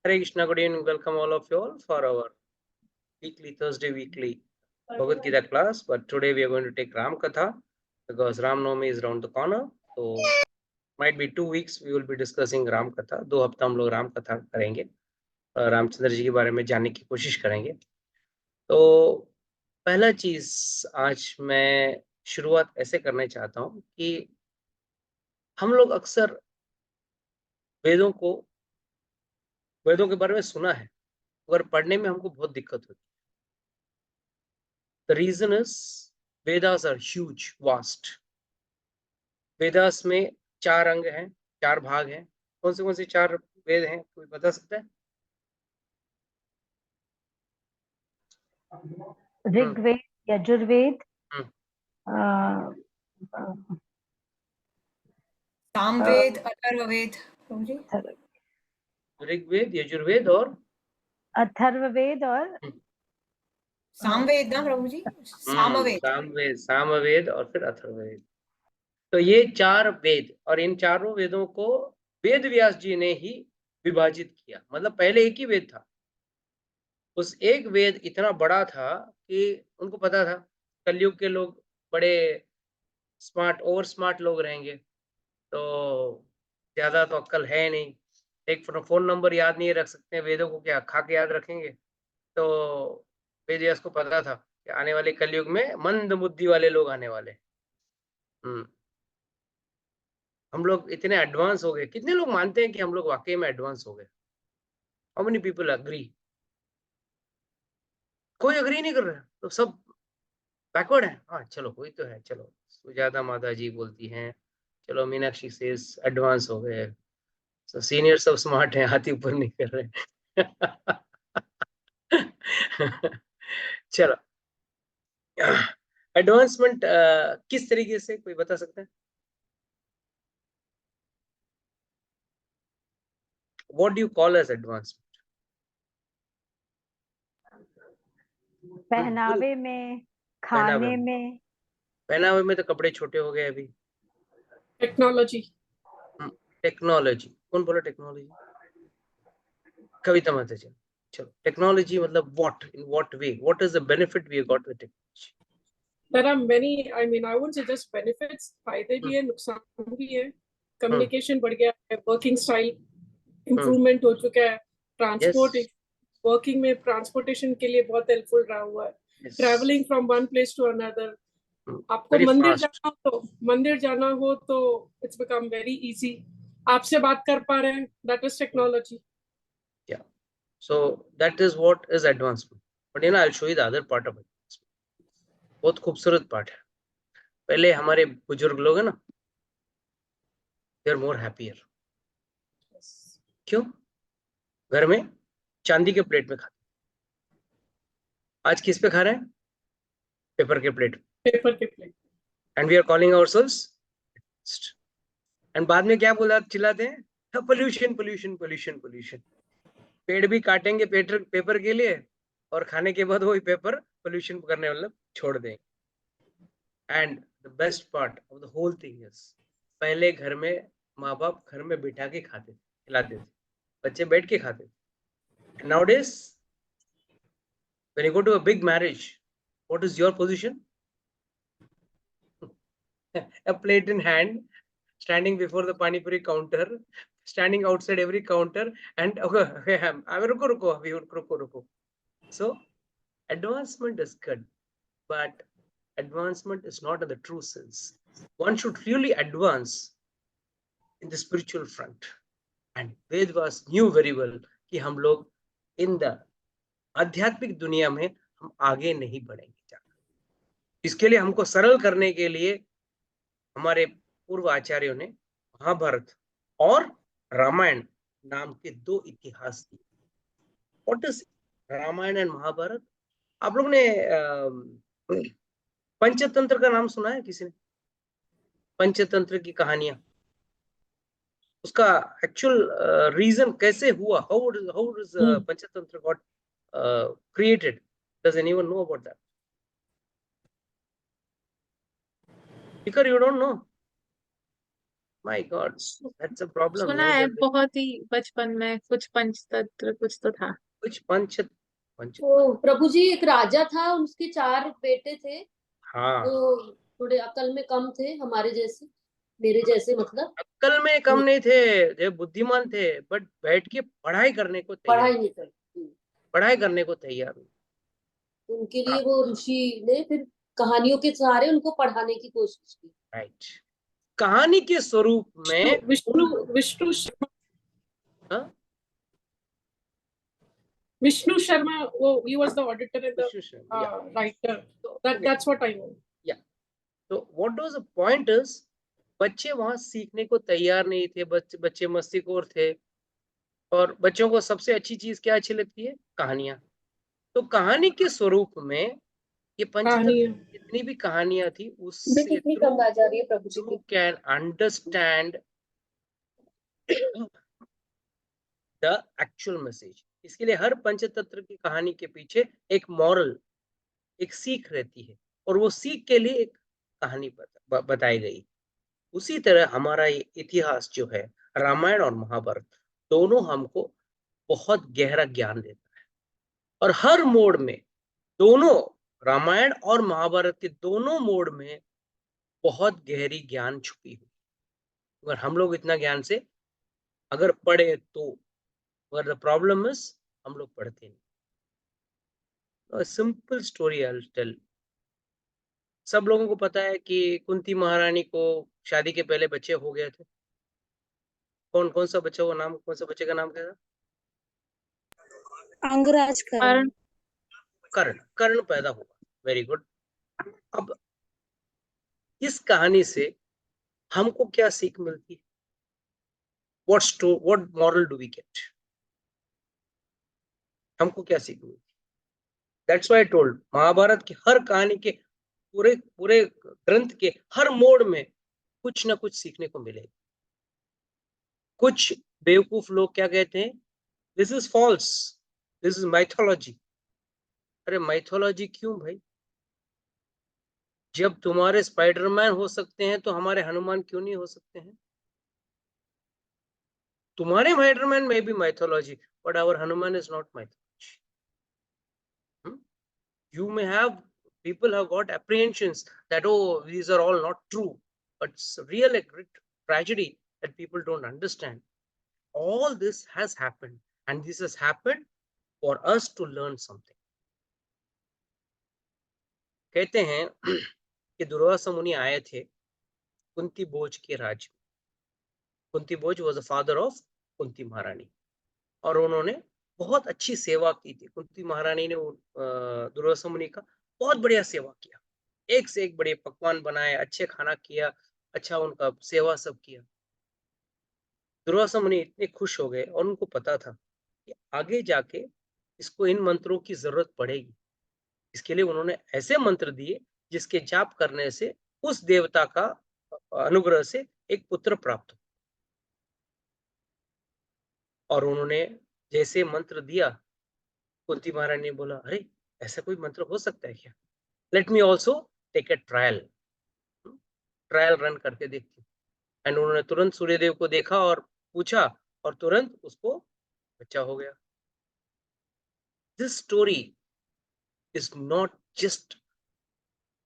Hare Krishna, good evening. Welcome all of you all for our Thursday weekly Bhagavad Gita class. But today we are going to take Ram Katha because Ram Navami is around the corner. So might be 2 weeks we will be discussing Ram Katha. 2 हफ्ता हम लोग राम कथा करेंगे, रामचंद्र जी के बारे में जानने की कोशिश करेंगे. तो पहला चीज आज मैं शुरुआत ऐसे करना चाहता हूँ कि हम लोग अक्सर वेदों के बारे में सुना है, मगर पढ़ने में हमको बहुत दिक्कत होती है. The reason is Vedas are huge, vast. Vedas में 4 अंग हैं, 4 भाग हैं. कौन से 4 वेद हैं, कोई बता सकता है? ऋग्वेद, यजुर्वेद, सामवेद, अथर्ववेद. ऋग्वेद, यजुर्वेद और अथर्ववेद और सामवेद ना प्रभु जी, सामवेद. सामवेद और फिर अथर्ववेद. तो ये 4 वेद, और इन चारों वेदों को वेद व्यास जी ने ही विभाजित किया. मतलब पहले एक ही वेद था. उस एक वेद इतना बड़ा था कि उनको पता था कलयुग के लोग बड़े स्मार्ट, ओवर स्मार्ट लोग रहेंगे, तो ज्यादा तो अक्कल है नहीं. एक फोन नंबर याद नहीं रख सकते हैं, वेदों को क्या खा के याद रखेंगे? तो वेद व्यास को पता था कि आने वाले कलयुग में मंद बुद्धि वाले लोग आने वाले. हम लोग इतने एडवांस हो गए. कितने लोग मानते हैं कि हम लोग वाकई में एडवांस हो गए? How many people agree? कोई अग्री नहीं कर रहा है, तो सब बैकवर्ड है. हाँ चलो, कोई तो है. चलो सुजाता माता जी बोलती हैं, चलो मीनाक्षी से एडवांस हो गए, तो सीनियर सब स्मार्ट हैं, हाथी ऊपर नहीं कर रहे. चलो, एडवांसमेंट किस तरीके से, कोई बता सकता है? What do you call as advancement? पहनावे में, खाने में. पहनावे में तो कपड़े छोटे हो गए अभी. टेक्नोलॉजी. टेक्नोलॉजी, कौन बोला टेक्नोलॉजी? कविता माता जी. चलो, टेक्नोलॉजी मतलब what, in what way, what is the benefit we got with technology? There are many, I mean, I wouldn't say just benefits, फायदे भी है, नुकसान भी है. कम्युनिकेशन बढ़ गया है, वर्किंग स्टाइल इम्प्रूवमेंट हो चुका है, ट्रांसपोर्ट, वर्किंग में ट्रांसपोर्टेशन के लिए बहुत हेल्पफुल रहा हुआ है. Travelling from one place to another. आपको मंदिर जाना हो तो इट्स बिकम वेरी इजी. आपसे बात कर पा रहे हैं, that is technology. So that is what is advancement. But I'll show you the other part of it. बहुत खूबसूरत पार्ट है. पहले हमारे बुजुर्ग लोग है ना, they are more happier. क्यों? घर में चांदी के प्लेट में खाते. आज किस पे खा रहे हैं? पेपर के plate. And we are calling ourselves. And बाद में क्या चिल्लाते हैं? Pollution pollution pollution pollution. पेड़ भी काटेंगे पेपर के लिए, और खाने के बाद वही पेपर पोल्यूशन करने मतलब छोड़ देंगे. And the best part of the whole thing is, पहले घर में माँ बाप घर में बिठा के खाते थे, खिलाते थे, बच्चे बैठ के खाते थे. Nowadays when you go to a big marriage, what is your position? A plate in hand, standing before the pani puri counter, standing outside every counter, and okay, रुको. So advancement is good, but advancement is not in the true sense. One should really advance in the spiritual front, and Vedvas knew very well कि हम लोग in the आध्यात्मिक दुनिया में हम आगे नहीं बढ़ेंगे. इसके लिए हमको सरल करने के लिए हमारे पूर्व आचार्यों ने महाभारत और रामायण नाम के 2 इतिहास दिए. What is Ramayana and Mahabharata? आप लोग ने पंचतंत्र का नाम सुना है किसी ने? पंचतंत्र की कहानियां, उसका एक्चुअल रीजन कैसे हुआ? How is Panchatantra got created? Does anyone know about that? Because you don't know. My God, that's a problem. सुना New है generation. बहुत ही बचपन में कुछ पंचतंत्र कुछ तो था। कुछ पंच वो प्रभु जी एक राजा था, उसके 4 बेटे थे, हाँ, वो थोड़े अकल में कम थे, हमारे जैसे, मेरे जैसे, मतलब अक्ल में कम नहीं थे, ये बुद्धिमान थे, बट बैठ के पढ़ाई करने को पढ़ाई तैयार, नहीं करते। पढ़ाई करने को तैयार। उनके लिए वो ऋषि ने फिर कहानियों के सहारे उनको पढ़ाने की कोशिश की। राइट। कहानी के स्वरूप में विष्णु हाँ? Vishnu Sharma, oh, he was the auditor and the Vishnu Sharma, yeah. writer. So, okay. That's what I know. तो what was the point is, बच्चे वहां सीखने को तैयार नहीं थे, बच्चे मस्तीखोर थे, और बच्चों को सबसे अच्छी चीज क्या अच्छी लगती है? कहानियां। तो कहानी के स्वरूप में ये पंचतंत्र जितनी भी कहानियां थी, उससे कितनी कम आ जा रही है प्रभु जी की। you can understand the actual message. इसके लिए हर पंचतंत्र की कहानी के पीछे एक मॉरल, एक सीख रहती है, और वो सीख के लिए एक कहानी बताई गई। उसी तरह हमारा ये इतिहास जो है, रामायण और महाभारत, दोनों हमको बहुत गहरा ज्ञान देता है, और हर मोड़ में, दोनों रामायण और महाभारत के दोनों मोड़ में बहुत गहरी ज्ञान छुपी हुई। अगर हम लोग इतना ज्ञान से अगर पढ़े तो, अगर द प्रॉब्लम इज हम लोग पढ़ते नहीं। Simple story I will tell. सब लोगों को पता है कि कुंती महारानी को शादी के पहले बच्चे हो गए थे। कौन सा बच्चा, वो नाम, कौन सा बच्चे का नाम क्या था? अंगराज कर्ण। कर्ण पैदा हुआ। Very good. अब इस कहानी से हमको क्या सीख मिलती है? What moral do we get? हमको क्या सीख मिलती है? That's why I told, Mahabharat की हर कहानी के, पूरे ग्रंथ के हर मोड़ में कुछ ना कुछ सीखने को मिलेगा। कुछ बेवकूफ लोग क्या कहते हैं? This is false, this is mythology. अरे माइथोलॉजी क्यों भाई? जब तुम्हारे स्पाइडरमैन हो सकते हैं तो हमारे हनुमान क्यों नहीं हो सकते हैं? तुम्हारे स्पाइडरमैन में भी mythology, but our Hanuman is not mythology. You may have, people have got apprehensions that, oh, these are all not true, but it's really a great tragedy that people don't understand. All this has happened, and this has happened for us to learn something. कहते हैं कि दुर्वासा मुनि आए थे कुंती भोज के राज्य में। कुंती भोज was the father of Kunti महारानी, और उन्होंने बहुत अच्छी सेवा की थी। कुंती महारानी ने दुर्वासा मुनि का बहुत बढ़िया सेवा किया, एक से एक बड़े पकवान बनाए, अच्छे खाना किया, अच्छा उनका सेवा सब किया। दुर्वासा मुनि इतने खुश हो गए, और उनको पता था कि आगे जाके इसको इन मंत्रों की जरूरत पड़ेगी। इसके लिए उन्होंने ऐसे मंत्र दिए जिसके जाप करने से उस देवता का अनुग्रह से एक पुत्र प्राप्त हो। और उन्होंने जैसे मंत्र दिया, कुंती महारानी ने बोला, अरे ऐसा कोई मंत्र हो सकता है क्या? Let me also take a trial run करके देखती हूँ। एंड उन्होंने तुरंत सूर्यदेव को देखा और पूछा, और तुरंत उसको बच्चा हो गया। This story is not just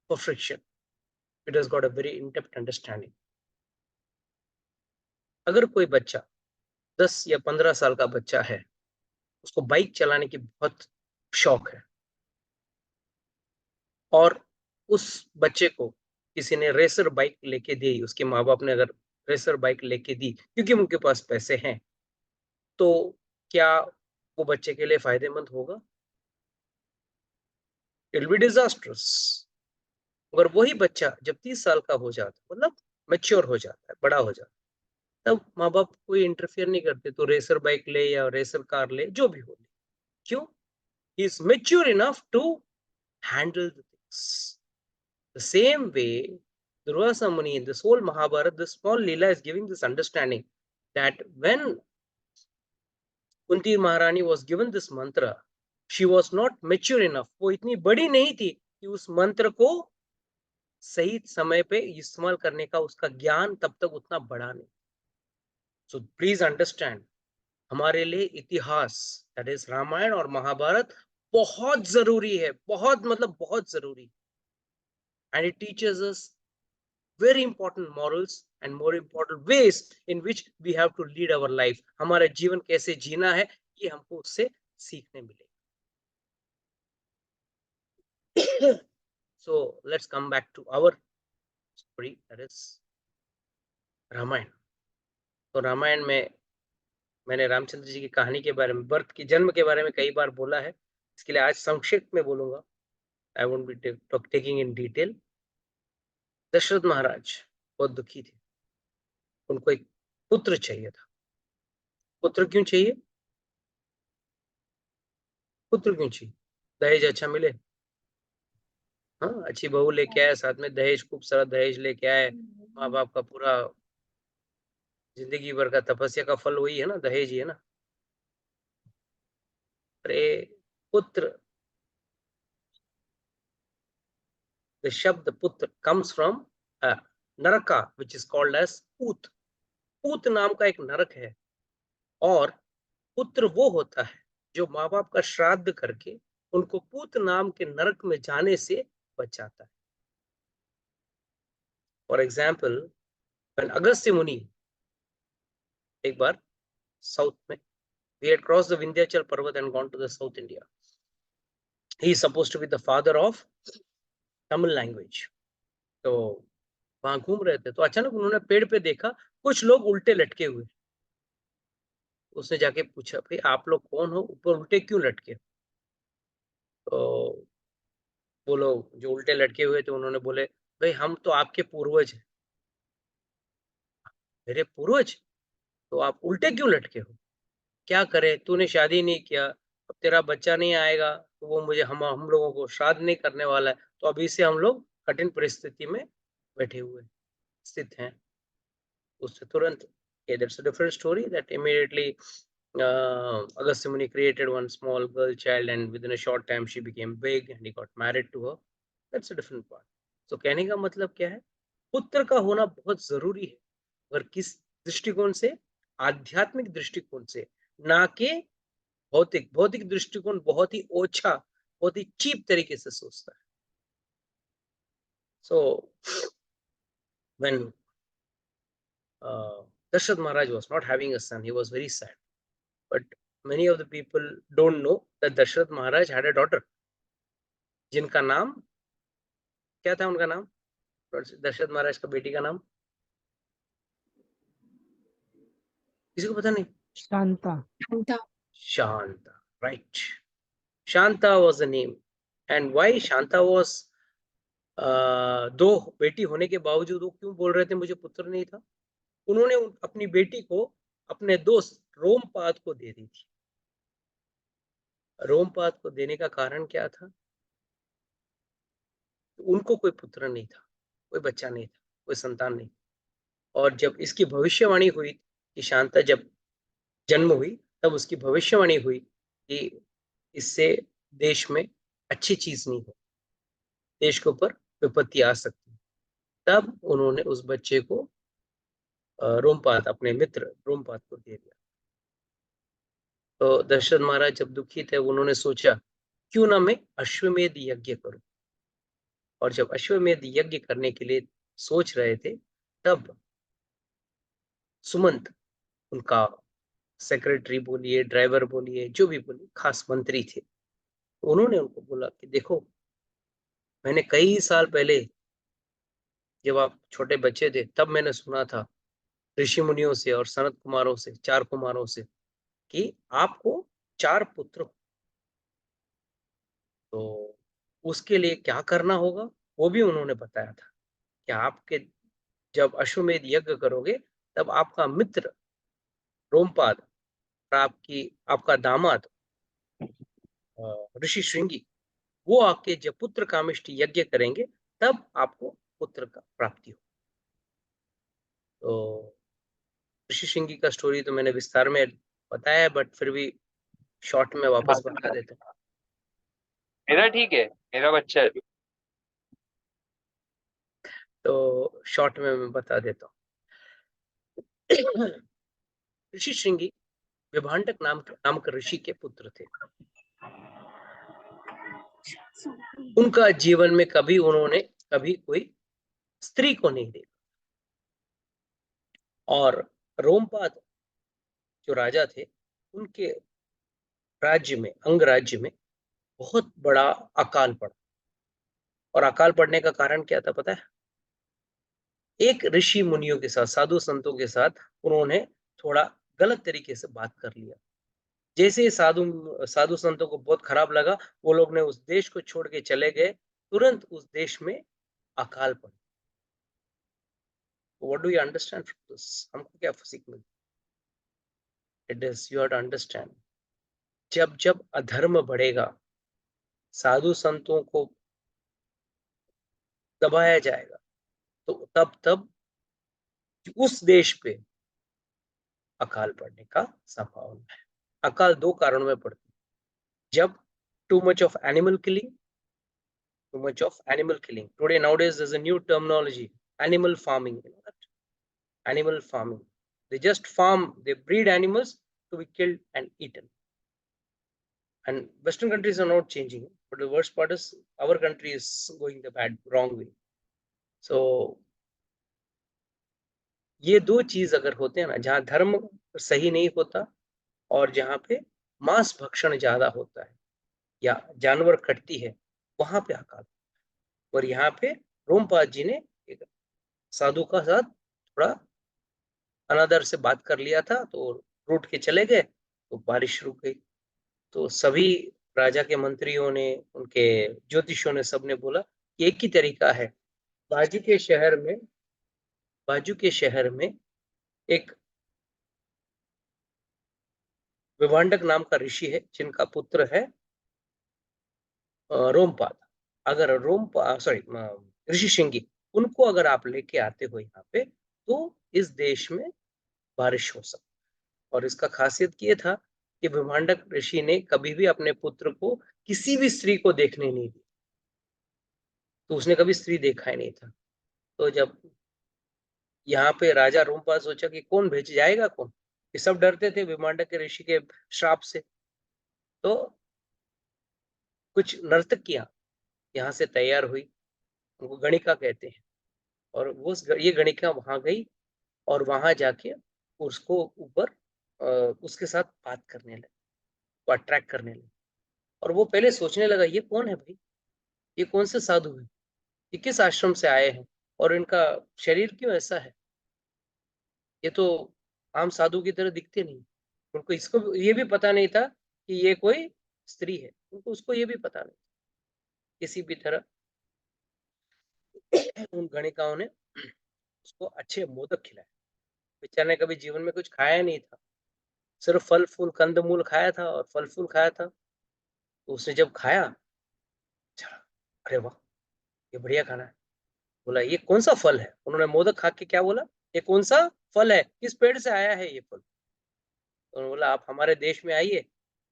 for friction, it has got a very in-depth understanding. अगर कोई बच्चा 10 या 15 साल का बच्चा है, उसको बाइक चलाने की बहुत शौक है, और उस बच्चे को किसी ने रेसर बाइक लेके दी, उसके माँ बाप ने अगर रेसर बाइक लेके दी क्योंकि उनके पास पैसे हैं, तो क्या वो बच्चे के लिए फायदेमंद होगा? It will be disastrous. अगर वही बच्चा जब 30 साल का हो जाता, मतलब मैच्योर हो जाता है, बड़ा हो जाता है, तब माँ बाप कोई इंटरफियर नहीं करते, तो रेसर बाइक ले या रेसर कार ले, जो भी हो। क्यों? He is mature enough to handle the things. The same way, Durvasa Muni, in this whole Mahabharata, this small Leela is giving this understanding that when Kunti Maharani was given this mantra, she was not mature enough. वो इतनी बड़ी नहीं थी कि उस मंत्र को सही समय पे इस्तेमाल करने का उसका ज्ञान तब तक उतना बड़ा नहीं। सो प्लीज अंडरस्टैंड, हमारे लिए इतिहास दैट इज रामायण और महाभारत बहुत जरूरी है, बहुत मतलब बहुत जरूरी। And it teaches us very important morals and more important ways in which we have to lead our life. हमारा जीवन कैसे जीना है ये हमको उससे सीखने मिलेगा। So let's come back to our story, that is Ramayan. तो रामायण में मैंने रामचंद्र जी की कहानी के बारे में, बर्थ की जन्म के बारे में कई बार बोला है, इसके लिए आज संक्षिप्त में बोलूंगा। I won't be taking in detail. Dasharath Maharaj बहुत दुखी थे, उनको एक पुत्र चाहिए था। पुत्र क्यों चाहिए? पुत्र क्यों चाहिए? दहेज अच्छा मिले, हाँ अच्छी बहू लेके आए, साथ में दहेज, खूब सारा दहेज लेके आए, माँ बाप का पूरा जिंदगी भर का तपस्या का फल वही है ना, दहेज ही है ना। अरे पुत्र, the शब्द पुत्र comes from नरका which is called as पूत। पूत नाम का एक नरक है, और पुत्र वो होता है जो माँ बाप का श्राद्ध करके उनको पूत नाम के नरक में जाने से बचाता है। फॉर एग्जाम्पल, अगस्त्य मुनि एक बार साउथ में, he had crossed the Vindhyachal Parvat and gone to the South India. He is supposed to be the father of Tamil language. तो वहां घूम रहे थे, तो अचानक उन्होंने पेड़ पे देखा कुछ लोग उल्टे लटके हुए। उसने जाके पूछा, भाई आप लोग कौन हो, ऊपर उल्टे क्यों लटके? तो वो लोग जो उल्टे लटके हुए थे उन्होंने बोले, भाई हम तो आपके पूर्वज हैं। मेरे पूर्वज? तो आप उल्टे क्यों लटके हो? क्या करे, तूने शादी नहीं किया, अब तेरा बच्चा नहीं आएगा तो वो मुझे हम लोगों को श्राद्ध नहीं करने वाला है, तो अभी से हम लोग कठिन परिस्थिति में बैठे हुए स्थित हैं। उससे तुरंत, that's a different story, that immediately Agastya Muni created one small girl child, and within a short time she became big and he got married to her. That's a different part. So कहने का मतलब क्या है, पुत्र का होना बहुत जरूरी है, और किस दृष्टिकोण से? आध्यात्मिक दृष्टिकोण से, ना कि भौतिक। भौतिक दृष्टिकोण बहुत ही ओछा, बहुत ही चीप तरीके से सोचता है। So when Dasharatha Maharaj was not having a son, he was very sad. But many of the people don't know that Dasharatha Maharaj had a daughter, जिनका नाम क्या था? उनका नाम, दशरथ महाराज का बेटी का नाम किसी को पता नहीं? Shanta. Shanta, right? Shanta was the name. And why Shanta was दो बेटी होने के बावजूद वो क्यों बोल रहे थे मुझे पुत्र नहीं था? उन्होंने अपनी बेटी को अपने दोस्त रोमपाद को दे दी थी। रोमपाद को देने का कारण क्या था? उनको कोई पुत्र नहीं था, कोई बच्चा नहीं था, कोई संतान नहीं। और जब इसकी भविष्यवाणी हुई कि शांता जब जन्म हुई, तब उसकी भविष्यवाणी हुई कि इससे देश में अच्छी चीज नहीं हो, देश के ऊपर विपत्ति आ सकती है। तब उन्होंने उस बच्चे को रोमपाद, अपने मित्र रोमपाद को दे दिया। तो दशरथ महाराज जब दुखी थे, उन्होंने सोचा क्यों ना मैं अश्वमेध यज्ञ करूं। और जब अश्वमेध यज्ञ करने के लिए सोच रहे थे, तब सुमंत, उनका सेक्रेटरी बोलिए, ड्राइवर बोलिए, जो भी बोलिए, खास मंत्री थे, उन्होंने उनको बोला कि देखो, मैंने कई साल पहले जब आप छोटे बच्चे थे, तब मैंने सुना था ऋषि मुनियों से और सनत कुमारों से, 4 कुमारों से, कि आपको 4 पुत्र हो। तो उसके लिए क्या करना होगा वो भी उन्होंने बताया था कि आपके जब अश्वमेध यज्ञ करोगे, तब आपका मित्र रोमपाद और आपका दामाद ऋषि श्रृंगी, वो आपके जब पुत्र कामिष्टि यज्ञ करेंगे, तब आपको पुत्र का प्राप्ति हो। तो ऋषि श्रृंगी का स्टोरी तो मैंने विस्तार में बताया है, बट फिर भी शॉर्ट में वापस बता देता हूँ। मेरा ठीक है, मेरा बच्चा है। तो शॉर्ट में मैं बता देता हूँ। ऋषि श्रृंगी विभांडक नाम के ऋषि के पुत्र थे। उनका जीवन में उन्होंने कभी कोई स्त्री को नहीं देखा, और रोमपाद जो राजा थे उनके राज्य में, अंग राज्य में बहुत बड़ा अकाल पड़ा। और अकाल पड़ने का कारण क्या था पता है? एक ऋषि मुनियों के साथ, साधु संतों के साथ उन्होंने थोड़ा गलत तरीके से बात कर लिया। जैसे ही साधु संतों को बहुत खराब लगा, वो लोग ने उस देश को छोड़ के चले गए। तुरंत उस देश में अकाल पड़ा। What do you understand from this? हमको क्या सीख मिली? It is you have to understand, जब अधर्म बढ़ेगा, साधु संतों को दबाया जाएगा, तो तब उस देश पे अकाल पड़ने का संभावना है। अकाल दो कारणों में पड़ती है। जब too much of animal killing. Today nowadays there's a new terminology, animal farming. You know that? Animal farming. They just farm, they breed animals to be killed and eaten. And Western countries are not changing. But the worst part is our country is going the wrong way. So ये दो चीज अगर होते हैं ना, जहाँ धर्म सही नहीं होता और जहाँ पे मांस भक्षण ज्यादा होता है या जानवर कटती है, वहां पे अकाल। और यहाँ पे रोमपाद जी ने एक साधु का साथ थोड़ा अनादर से बात कर लिया था, तो रूठ के चले गए, तो बारिश रुक गई। तो सभी राजा के मंत्रियों ने, उनके ज्योतिषियों ने, सबने बोला कि एक ही तरीका है। बाजू के शहर में एक विभांडक नाम का ऋषि है, जिनका पुत्र है रोमपाद। अगर ऋषि श्रृंगी, उनको अगर आप लेके आते हो यहाँ पे, तो इस देश में बारिश हो सकती है। और इसका खासियत ये था कि विभांडक ऋषि ने कभी भी अपने पुत्र को किसी भी स्त्री को देखने नहीं दी। तो उसने कभी स्त्री देखा ही नहीं था। तो जब यहाँ पे राजा रोमपाद सोचा कि कौन भेज जाएगा, कौन? ये सब डरते थे विभांडक के ऋषि के श्राप से। तो कुछ नर्तकियां यहाँ से तैयार हुई, उनको गणिका कहते हैं। और ये गणिका वहां गई और वहां जाके उसको ऊपर उसके साथ बात करने लगी, वो अट्रैक्ट करने लगी। और वो पहले सोचने लगा, ये कौन है भाई, ये कौन से साधु है, ये किस आश्रम से आए हैं और इनका शरीर क्यों ऐसा है, ये तो आम साधु की तरह दिखते नहीं। उनको इसको ये भी पता नहीं था कि ये कोई स्त्री है, उनको उसको ये भी पता नहीं। किसी भी तरह उन गणिकाओं ने उसको अच्छे मोदक खिलाए। बेचारे ने कभी जीवन में कुछ खाया नहीं था, सिर्फ फल फूल कंद मूल खाया था और फल फूल खाया था। तो उसने जब खाया, अरे वाह, ये बढ़िया खाना है। बोला, ये कौन सा फल है? उन्होंने मोदक खा के क्या बोला, ये कौन सा फल है, किस पेड़ से आया है ये फल? तो उन्होंने बोला, आप हमारे देश में आइए,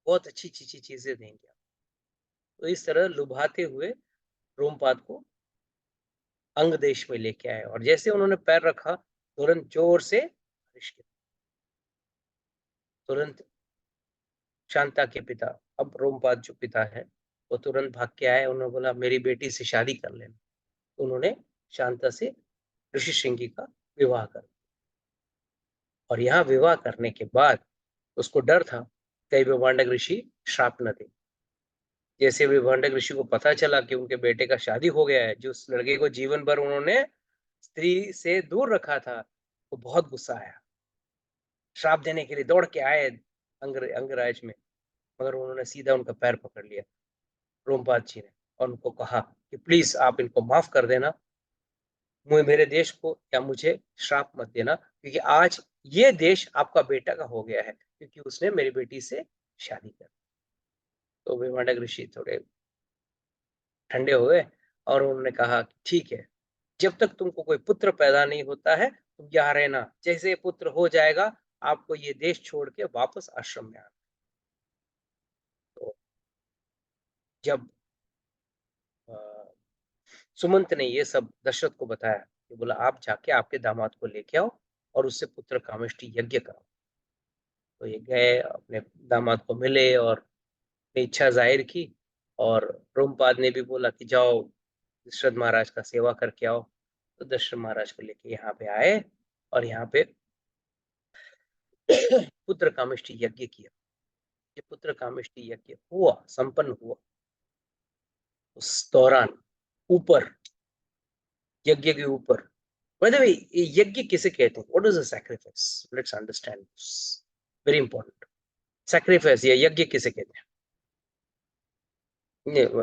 बहुत अच्छी चीजें देंगे। तो इस तरह लुभाते हुए रोमपाद को अंग देश में लेके आए। और जैसे उन्होंने पैर रखा, तुरंत जोर से बारिश गिरी। तुरंत शांता के पिता, अब रोमपाद जो पिता है, वो तुरंत भाग के आए। उन्होंने बोला, मेरी बेटी से शादी कर लेना। उन्होंने शांता से ऋषि श्रृंगी का विवाह कर। और यहाँ विवाह करने के बाद उसको डर था कई विभांडक ऋषि श्राप न दे। जैसे विभांडक ऋषि को पता चला कि उनके बेटे का शादी हो गया है, जो उस लड़के को जीवन भर उन्होंने स्त्री से दूर रखा था, वो बहुत गुस्सा आया, श्राप देने के लिए दौड़ के आए अंगराज में। मगर उन्होंने सीधा उनका पैर पकड़ लिया रोमपाद जी ने, और उनको कहा कि प्लीज आप इनको माफ कर देना, मेरे देश को या मुझे श्राप मत देना, क्योंकि आज ये देश आपका बेटा का हो गया है, क्योंकि उसने मेरी बेटी से शादी कर। तो विभांडक ऋषि थोड़े ठंडे हुए और उन्होंने कहा, ठीक है, जब तक तुमको कोई पुत्र पैदा नहीं होता है, तुम यहाँ रहना। जैसे पुत्र हो जाएगा, आपको ये देश छोड़ के वापस आश्रम में आना। तो जब सुमंत ने ये सब दशरथ को बताया, ये बोला आप जाके आपके दामाद को लेके आओ और उससे पुत्र कामेष्टि यज्ञ कराओ। तो ये गए, अपने दामाद को मिले और अपनी इच्छा जाहिर की, और रोमपाद ने भी बोला कि जाओ दशरथ महाराज का सेवा करके आओ। तो दशरथ महाराज को लेके यहाँ पे आए और यहाँ पे पुत्र कामेष्टि यज्ञ किया। ये पुत्र कामेष्टि यज्ञ हुआ, संपन्न हुआ। उस दौरान ऊपर, यज्ञ के ऊपर, by the way, ये यज्ञ किसे कहते हैं? What is a sacrifice? Let's understand this. Very important. Sacrifice या यज्ञ किसे कहते हैं?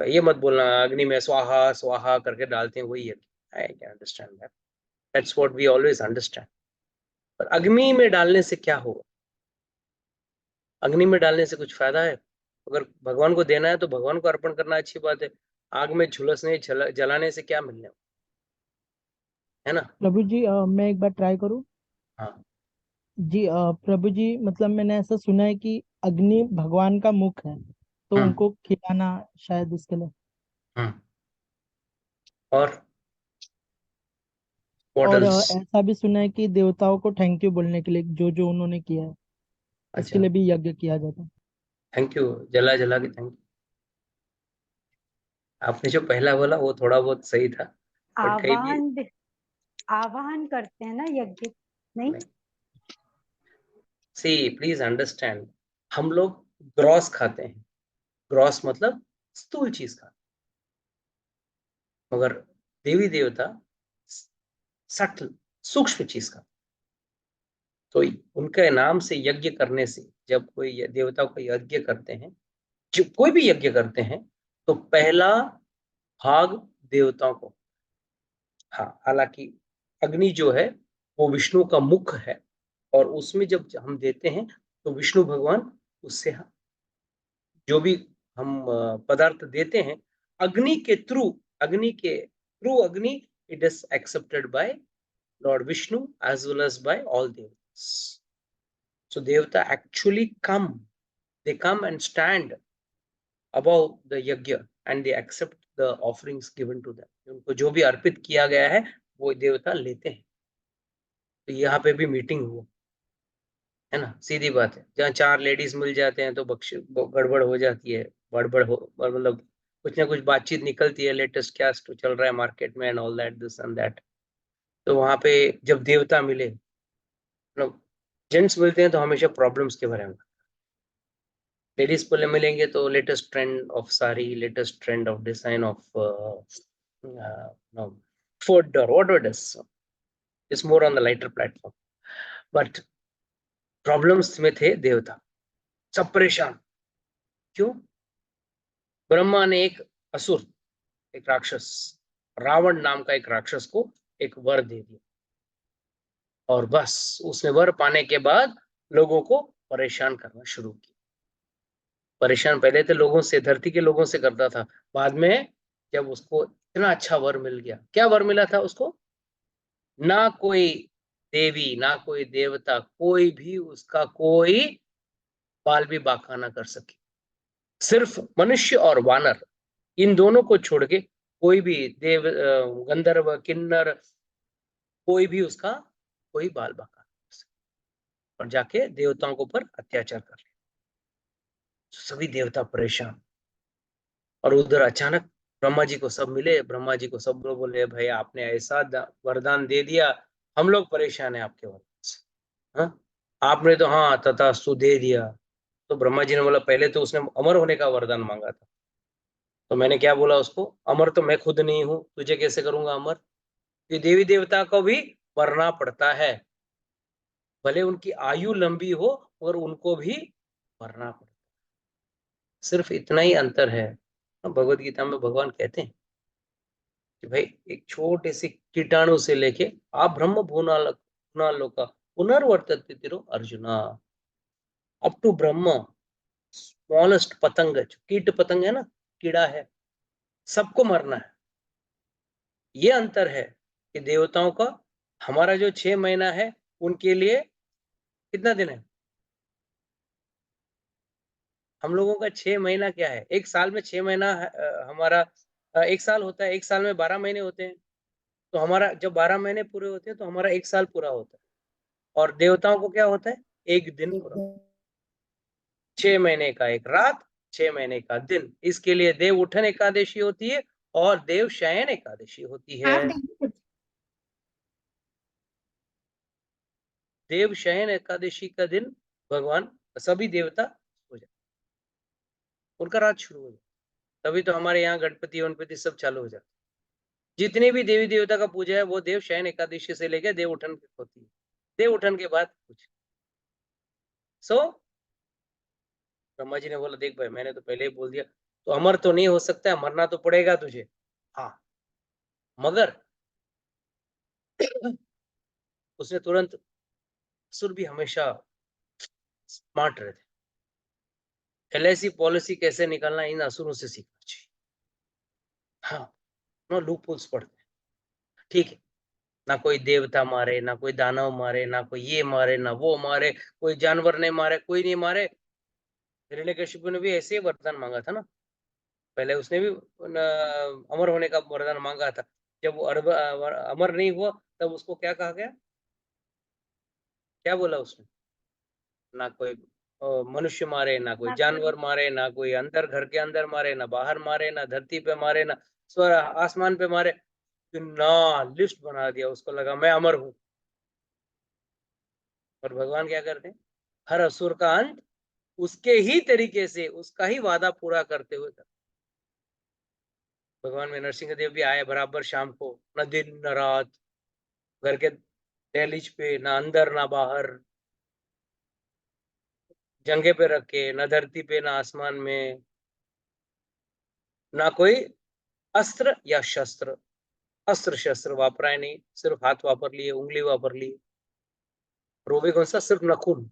ये मत बोलना अग्नि में स्वाहा स्वाहा करके डालते हैं वही यज्ञ। I can understand that. That's what we always understand. पर अग्नि में डालने से क्या होगा? अग्नि में डालने से कुछ फायदा है? अगर भगवान को देना है तो भगवान को अर्पण करना अच्छी बात है। आग में झुलसने जलाने से क्या मिलने, है ना? प्रभु जी मैं एक बार ट्राई करूं? हाँ जी प्रभु जी, मतलब मैंने ऐसा सुना है कि अग्नि भगवान का मुख है, तो हम्म उनको खिलाना शायद इसके लिए। हम्म। और व्हाट और एल्स? ऐसा भी सुना है कि देवताओं को थैंक यू बोलने के लिए जो जो उन्होंने किया है इसके अच्छा, लिए भी यज्ञ किया जाता है। थैंक यू, जला जला के थैंक यू। आपने जो पहला बोला वो थोड़ा बहुत सही था, बट कहीं भी आवाहन करते हैं ना यज्ञ, नहीं? नहीं। सी प्लीज अंडरस्टैंड, हम लोग ग्रॉस खाते हैं। ग्रॉस मतलब स्थूल चीज खाते हैं, मगर देवी देवता सटल सूक्ष्म चीज खाते हैं। तो उनके नाम से यज्ञ करने से, जब कोई देवता को यज्ञ करते हैं, जो कोई भी यज्ञ करते हैं, तो पहला भाग देवताओं को। हाँ, हालांकि अग्नि जो है वो विष्णु का मुख है, और उसमें जब हम देते हैं तो विष्णु भगवान उससे जो भी हम पदार्थ देते हैं अग्नि के थ्रू, अग्नि it is accepted by lord Vishnu as well as by all देवतास। सो देवता actually come, they come and stand above the यज्ञ and they accept the offerings given to them. उनको जो भी अर्पित किया गया है वो देवता लेते हैं। तो यहाँ पे भी मीटिंग हुआ, है ना? सीधी बात है, जहाँ 4 लेडीज मिल जाते हैं तो बख्श गड़बड़ हो जाती है, गड़बड़ हो मतलब कुछ ना कुछ बातचीत निकलती है, लेटेस्ट क्या चल रहा है मार्केट में and all that, this and that. तो वहां पे जब देवता मिले, जेंट्स मिलते हैं तो हमेशा प्रॉब्लम्स के बारे में, लेडीज को मिलेंगे तो latest trend of sari, latest trend of design of food और whatever it is more on the lighter platform. But problems में थे देवता, सब परेशान। क्यों? ब्रह्मा ने एक असुर, एक राक्षस, रावण नाम का एक राक्षस को एक वर दे दिया, और बस उसने वर पाने के बाद लोगों को परेशान करना शुरू किया। परेशान पहले तो लोगों से, धरती के लोगों से करता था, बाद में जब उसको इतना अच्छा वर मिल गया, क्या वर मिला था उसको? ना कोई देवी ना कोई देवता, कोई भी उसका कोई बाल भी बांका ना कर सके। सिर्फ मनुष्य और वानर, इन दोनों को छोड़ के कोई भी देव, गंधर्व, किन्नर, कोई भी उसका कोई बाल बांका नहीं कर सके, और जाके देवताओं के ऊपर अत्याचार कर रहे। सभी देवता परेशान, और उधर अचानक ब्रह्मा जी को सब मिले। ब्रह्मा जी को सब लोग बोले भाई आपने ऐसा वरदान दे दिया, हम लोग परेशान है आपके वरदान से। हाँ, आपने तो हाँ तथास्तु दे दिया। तो ब्रह्मा जी ने बोला पहले तो उसने अमर होने का वरदान मांगा था, तो मैंने क्या बोला उसको, अमर तो मैं खुद नहीं हूं, तुझे कैसे करूंगा अमर? ये देवी देवता को भी मरना पड़ता है, भले उनकी आयु लंबी हो मगर उनको भी मरना पड़ता है। सिर्फ इतना ही अंतर है। भगवत गीता में भगवान कहते हैं कि भाई एक छोटे से कीटाणु से लेके आप ब्रह्म भुवनालोका पुनर्वर्तते तिरो arjuna, up to Brahma, smallest पतंग, कीट पतंग है ना, कीड़ा है, सबको मरना है। ये अंतर है कि देवताओं का, हमारा जो 6 महीना है उनके लिए कितना दिन है? हम लोगों का 6 महीना क्या है? एक साल में 6 महीना हमारा 1 साल होता है, 1 साल में 12 महीने होते हैं। तो हमारा जब 12 महीने पूरे होते हैं तो हमारा 1 साल पूरा होता है, और देवताओं को क्या होता है, 1 दिन पूरा। 6 महीने का 1 रात, 6 महीने का दिन। इसके लिए देव उठन एकादशी होती है और देव शयन एकादशी होती है। देव शयन एकादशी का दिन भगवान सभी देवता हो जाते, उनका रात शुरू हो जाता, तभी तो हमारे यहाँ गणपति वनपति सब चालू हो जाते। जितने भी देवी देवता का पूजा है वो देव शयन एकादशी से लेकर देव उठन तक होती है। देव उठन के बाद कुछ ब्रह्मा जी ने बोला, देख भाई मैंने तो पहले ही बोल दिया, तो अमर तो नहीं हो सकता, मरना तो पड़ेगा तुझे। हाँ, मगर उसने तुरंत, असुर भी हमेशा स्मार्ट रहते, LIC पॉलिसी कैसे निकालना इन असुरों से सीखना चाहिए। हाँ, नो लूप होल्स पड़ते हैं, ठीक है, ना कोई देवता मारे, ना कोई दानव मारे, ना कोई ये मारे, ना वो मारे, कोई जानवर नहीं मारे, कोई नहीं मारे। हिरण्यकशिपु ने भी ऐसे ही वरदान मांगा था ना, पहले उसने भी अमर होने का वरदान मांगा था। जब वो अमर नहीं हुआ तब उसको क्या कहा गया, क्या बोला उसने, ना कोई मनुष्य मारे, ना कोई जानवर मारे, ना कोई अंदर घर के अंदर मारे, ना बाहर मारे, ना धरती पे मारे, ना स्वर आसमान पे मारे, ना लिस्ट बना दिया। उसको लगा मैं अमर हूं। और भगवान क्या करते हैं, हर असुर का अंत उसके ही तरीके से, उसका ही वादा पूरा करते हुए करते। भगवान में नरसिंह देव भी आए बराबर शाम को, न दिन न रात, घर के दहलीज पे, ना अंदर ना बाहर, जंगे पे रखे, न धरती पे ना आसमान में, ना कोई अस्त्र या शस्त्र, अस्त्र शस्त्र वापराए नहीं, सिर्फ हाथ वापर लिए, उंगली वापर ली, रोबे कौन सा, सिर्फ नखून,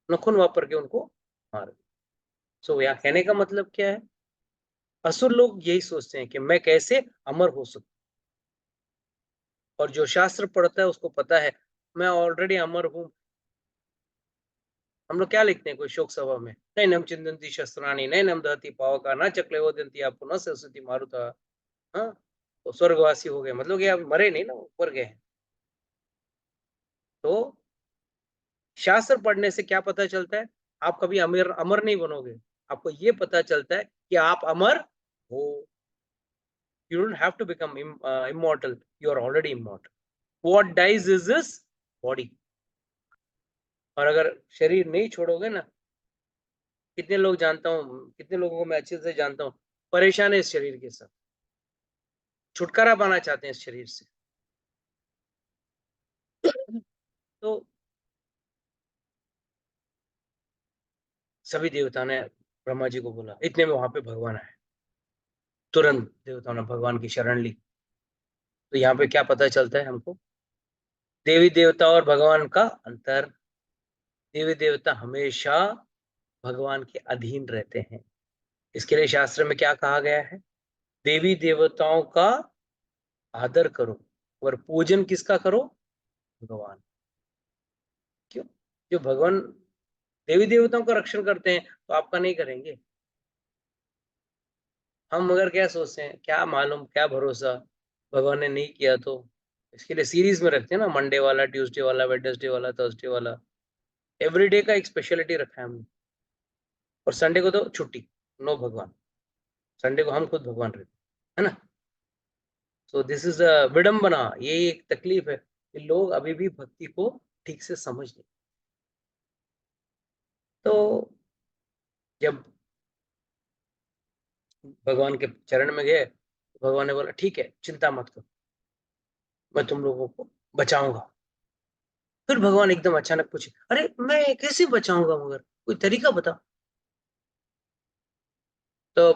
नखून वापर के उनको मार। सो यहाँ कहने का मतलब क्या है, असुर लोग यही सोचते हैं कि मैं कैसे अमर हो सकूं, और जो शास्त्र पढ़ता है उसको पता है मैं ऑलरेडी अमर हूं। हम लोग क्या लिखते हैं कोई शोक सभा में, नैनम चिंदंती शस्त्राणी नैनम दहति पावका न चक्ले वदंती आप पुनः सरस्वती मारुता। हाँ, तो स्वर्गवासी हो गए, मतलब कि आप मरे नहीं ना, ऊपर गए। तो शास्त्र पढ़ने से क्या पता चलता है, आप कभी अमर अमर नहीं बनोगे, आपको ये पता चलता है कि आप अमर हो। You don't have to become immortal, you are already immortal. What dies is this body. और अगर शरीर नहीं छोड़ोगे ना, कितने लोग जानता हूँ, कितने लोगों को मैं अच्छे से जानता हूँ, परेशान है इस शरीर के साथ, छुटकारा पाना चाहते हैं इस शरीर से। तो सभी देवता ने ब्रह्मा जी को बोला, इतने में वहां पे भगवान आए, तुरंत देवताओं ने भगवान की शरण ली। तो यहाँ पे क्या पता चलता है हमको, देवी देवता और भगवान का अंतर। देवी देवता हमेशा भगवान के अधीन रहते हैं। इसके लिए शास्त्र में क्या कहा गया है, देवी देवताओं का आदर करो और पूजन किसका करो, भगवान। क्यों, जो भगवान देवी देवताओं का रक्षण करते हैं तो आपका नहीं करेंगे। हम मगर क्या सोचते हैं, क्या मालूम, क्या भरोसा, भगवान ने नहीं किया तो। इसके लिए सीरीज में रखते हैं ना, मंडे वाला, ट्यूसडे वाला, वेडनेसडे वाला, थर्सडे वाला, एवरीडे का एक स्पेशलिटी रखा है हमने। और संडे को तो छुट्टी, नो भगवान, संडे को हम खुद भगवान रहते है ना। सो दिस इज अ विडंबना, ये एक तकलीफ है कि लोग अभी भी भक्ति को ठीक से समझ नहीं। तो जब भगवान के चरण में गए, भगवान ने बोला ठीक है, चिंता मत करो, मैं तुम लोगों को बचाऊंगा। फिर भगवान एकदम अचानक पूछे, अरे मैं कैसे बचाऊंगा, मगर कोई तरीका बता। तो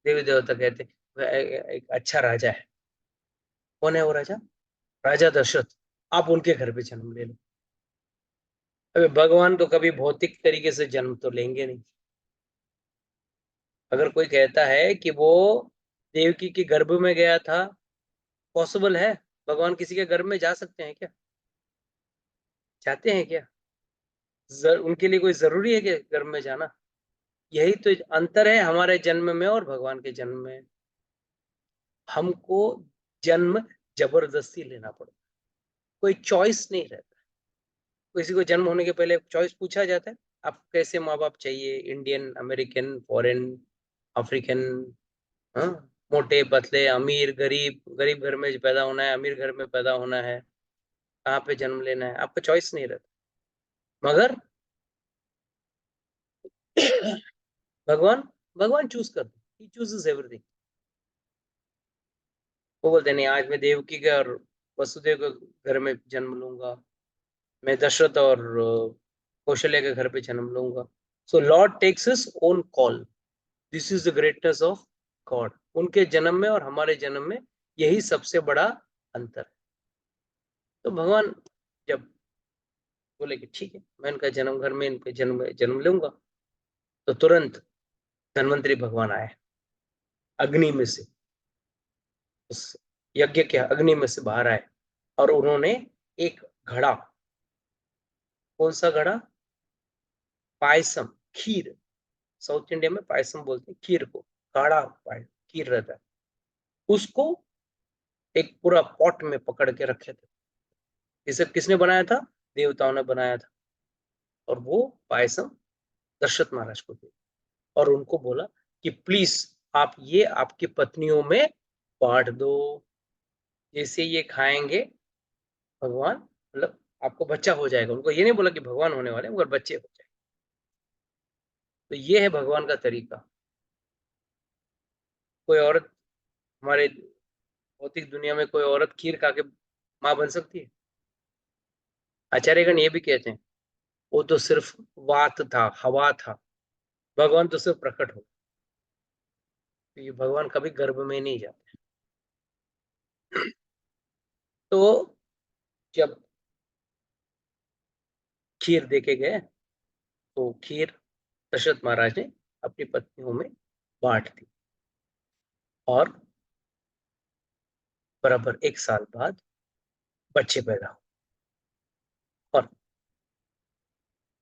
देवी देवता कहते, "वह एक अच्छा राजा है।" कौन है वो राजा, राजा दशरथ, आप उनके घर पे जन्म ले लो। अबे भगवान तो कभी भौतिक तरीके से जन्म तो लेंगे नहीं। अगर कोई कहता है कि वो देवकी के गर्भ में गया था, पॉसिबल है, भगवान किसी के गर्भ में जा सकते हैं क्या, जाते हैं क्या, उनके लिए कोई जरूरी है कि गर्भ में जाना। यही तो अंतर है हमारे जन्म में और भगवान के जन्म में। हमको जन्म जबरदस्ती लेना पड़ता, कोई चॉइस नहीं रहता। किसी को जन्म होने के पहले चॉइस पूछा जाता है, आप कैसे माँ बाप चाहिए, इंडियन, अमेरिकन, फॉरेन, अफ्रीकन, हाँ, मोटे पतले, अमीर, गरीब, गरीब घर में पैदा होना है, अमीर घर में पैदा होना है, कहाँ पे जन्म लेना है, आपका चॉइस नहीं रहता। मगर भगवान भगवान चूज करते, ही चूजेस एवरीथिंग। वो बोलते नहीं, आज मैं देवकी के और वसुदेव के घर में जन्म लूंगा, मैं दशरथ और कौशल्य के घर पे जन्म लूंगा। So lord takes his own call, this is the greatness of god. उनके जन्म में और हमारे जन्म में यही सबसे बड़ा अंतर है। तो भगवान जब बोले कि ठीक है, मैं इनका जन्म घर में इनके जन्म लूंगा, तो तुरंत धन्वंतरी भगवान आए, अग्नि में से, उस यज्ञ के अग्नि में से बाहर आए, और उन्होंने एक घड़ा, कौन सा घड़ा, पायसम, खीर, साउथ इंडिया में पायसम बोलते हैं खीर को, काढ़ा खीर रहता है, उसको एक पूरा पॉट में पकड़ के रखे थे। इसे किसने बनाया था, देवताओं ने बनाया था। और वो पायसम दशरथ महाराज को दी, और उनको बोला कि प्लीज आप ये आपकी पत्नियों में बांट दो, जैसे ये खाएंगे भगवान, मतलब आपको बच्चा हो जाएगा। उनको ये नहीं बोला कि भगवान होने वाले, मगर बच्चे हो जाएंगे। तो ये है भगवान का तरीका। कोई औरत हमारे भौतिक दुनिया में, कोई औरत खीर खा के माँ बन सकती है? आचार्यगण ये भी कहते हैं, वो तो सिर्फ वात था, हवा था, भगवान तो सिर्फ प्रकट हो, क्योंकि भगवान कभी गर्भ में नहीं जाते। तो जब खीर देके गए, तो खीर दशरथ महाराज ने अपनी पत्नियों में बांट दी, और बराबर 1 साल बाद बच्चे पैदा हुए, और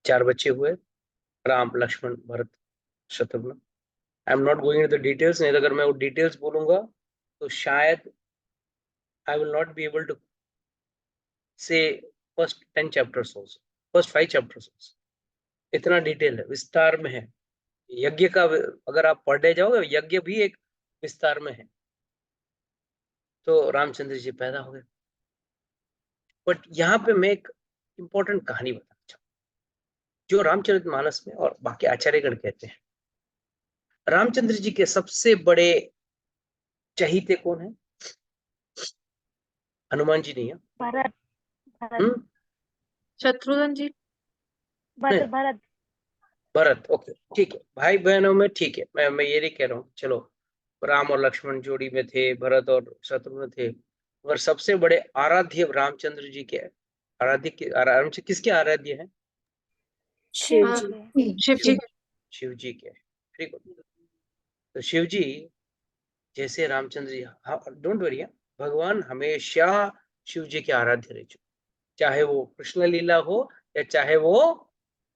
4 बच्चे हुए, Ram, Lakshman, Bharat, Shatrughna. I am not going into the details, नहीं तो अगर मैं वो डिटेल्स बोलूंगा तो शायद I will not be able to say first 10 chapters also, first 5 chapters also. इतना डिटेल है, विस्तार में है। यज्ञ का अगर आप पढ़ने जाओगे, यज्ञ भी एक विस्तार में है। तो रामचंद्र जी पैदा हो गए। बट यहाँ पे मैं एक इंपॉर्टेंट कहानी बताना चाहूँ, जो रामचरितमानस में और बाकी आचार्यगण कहते हैं। रामचंद्र जी के सबसे बड़े चहीते कौन है? हनुमान जी नहीं है। भरत भरत हम्म, शत्रुघ्न जी। नहीं, भरत भरत। ओके, ठीक है, भाई बहनों में ठीक है, मैं ये नहीं कह रहा हूँ, चलो राम और लक्ष्मण जोड़ी में थे, भरत और शत्रुघ्न थे, मगर सबसे बड़े आराध्य रामचंद्र जी के रामचंद्र किसके आराध्य है? शिव हाँ, जी। शिव जी। शिव जी के। ठीक है, तो शिव जी जैसे रामचंद्र जी, डोंट वरी, भगवान हमेशा शिव जी के आराध्य रहे, चाहे वो कृष्ण लीला हो या चाहे वो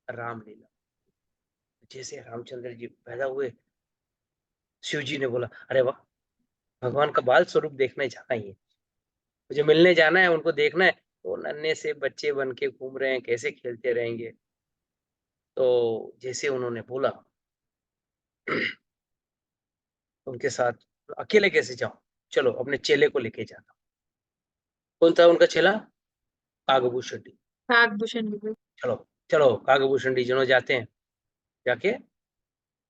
रामलीला। जैसे रामचंद्र जी पैदा हुए, शिव जी ने बोला, अरे वाह, भगवान का बाल स्वरूप देखने जाना ही है, मुझे मिलने जाना है, उनको देखना है। तो नन्हे से बच्चे बन के घूम रहे हैं, कैसे खेलते रहेंगे। तो जैसे उन्होंने बोला, उनके साथ अकेले कैसे जाऊं, चलो अपने चेले को लेके जाता। कौन था उनका चेला? कागभूषण जी। नागभूषण जी। चलो चलो, कागभूषण जी दोनों जाते हैं, जाके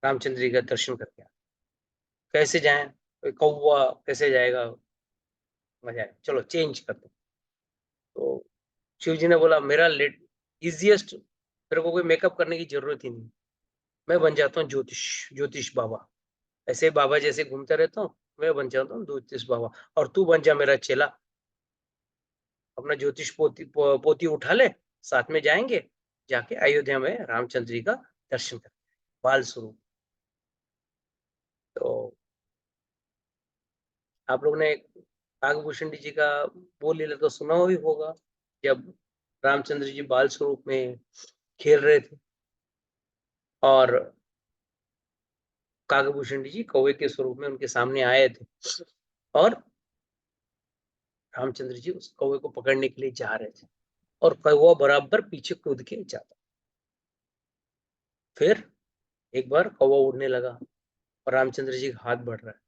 रामचंद्र जी का दर्शन करके आते। कैसे जाएं, कोई कौवा कैसे जाएगा, मजा आए, चलो चेंज करते। तो शिव जी ने बोला, मेरा लेट इजिएस्ट, मेरे को कोई मेकअप करने की जरूरत ही नहीं, मैं बन जाता हूँ ज्योतिष, ज्योतिष बाबा। ऐसे बाबा जैसे घूमता रहता हूँ, मैं बन जाता हूँ ज्योतिष बाबा, और तू बन जा मेरा चेला। अपना ज्योतिष पोती उठा ले, साथ में जाएंगे, जाके अयोध्या में रामचंद्र जी का दर्शन करेंगे, बाल स्वरूप। तो आप लोग ने नागभूषण जी का वो लीला तो सुना ही होगा, जब रामचंद्र जी बाल स्वरूप में खेल रहे थे, और कागभूषण जी कौवे के स्वरूप में उनके सामने आए थे, और रामचंद्र जी उस कौवे को पकड़ने के लिए जा रहे थे और कौवा बराबर पीछे कूद के जाता। फिर एक बार कौवा उड़ने लगा और रामचंद्र जी का हाथ बढ़ रहा है,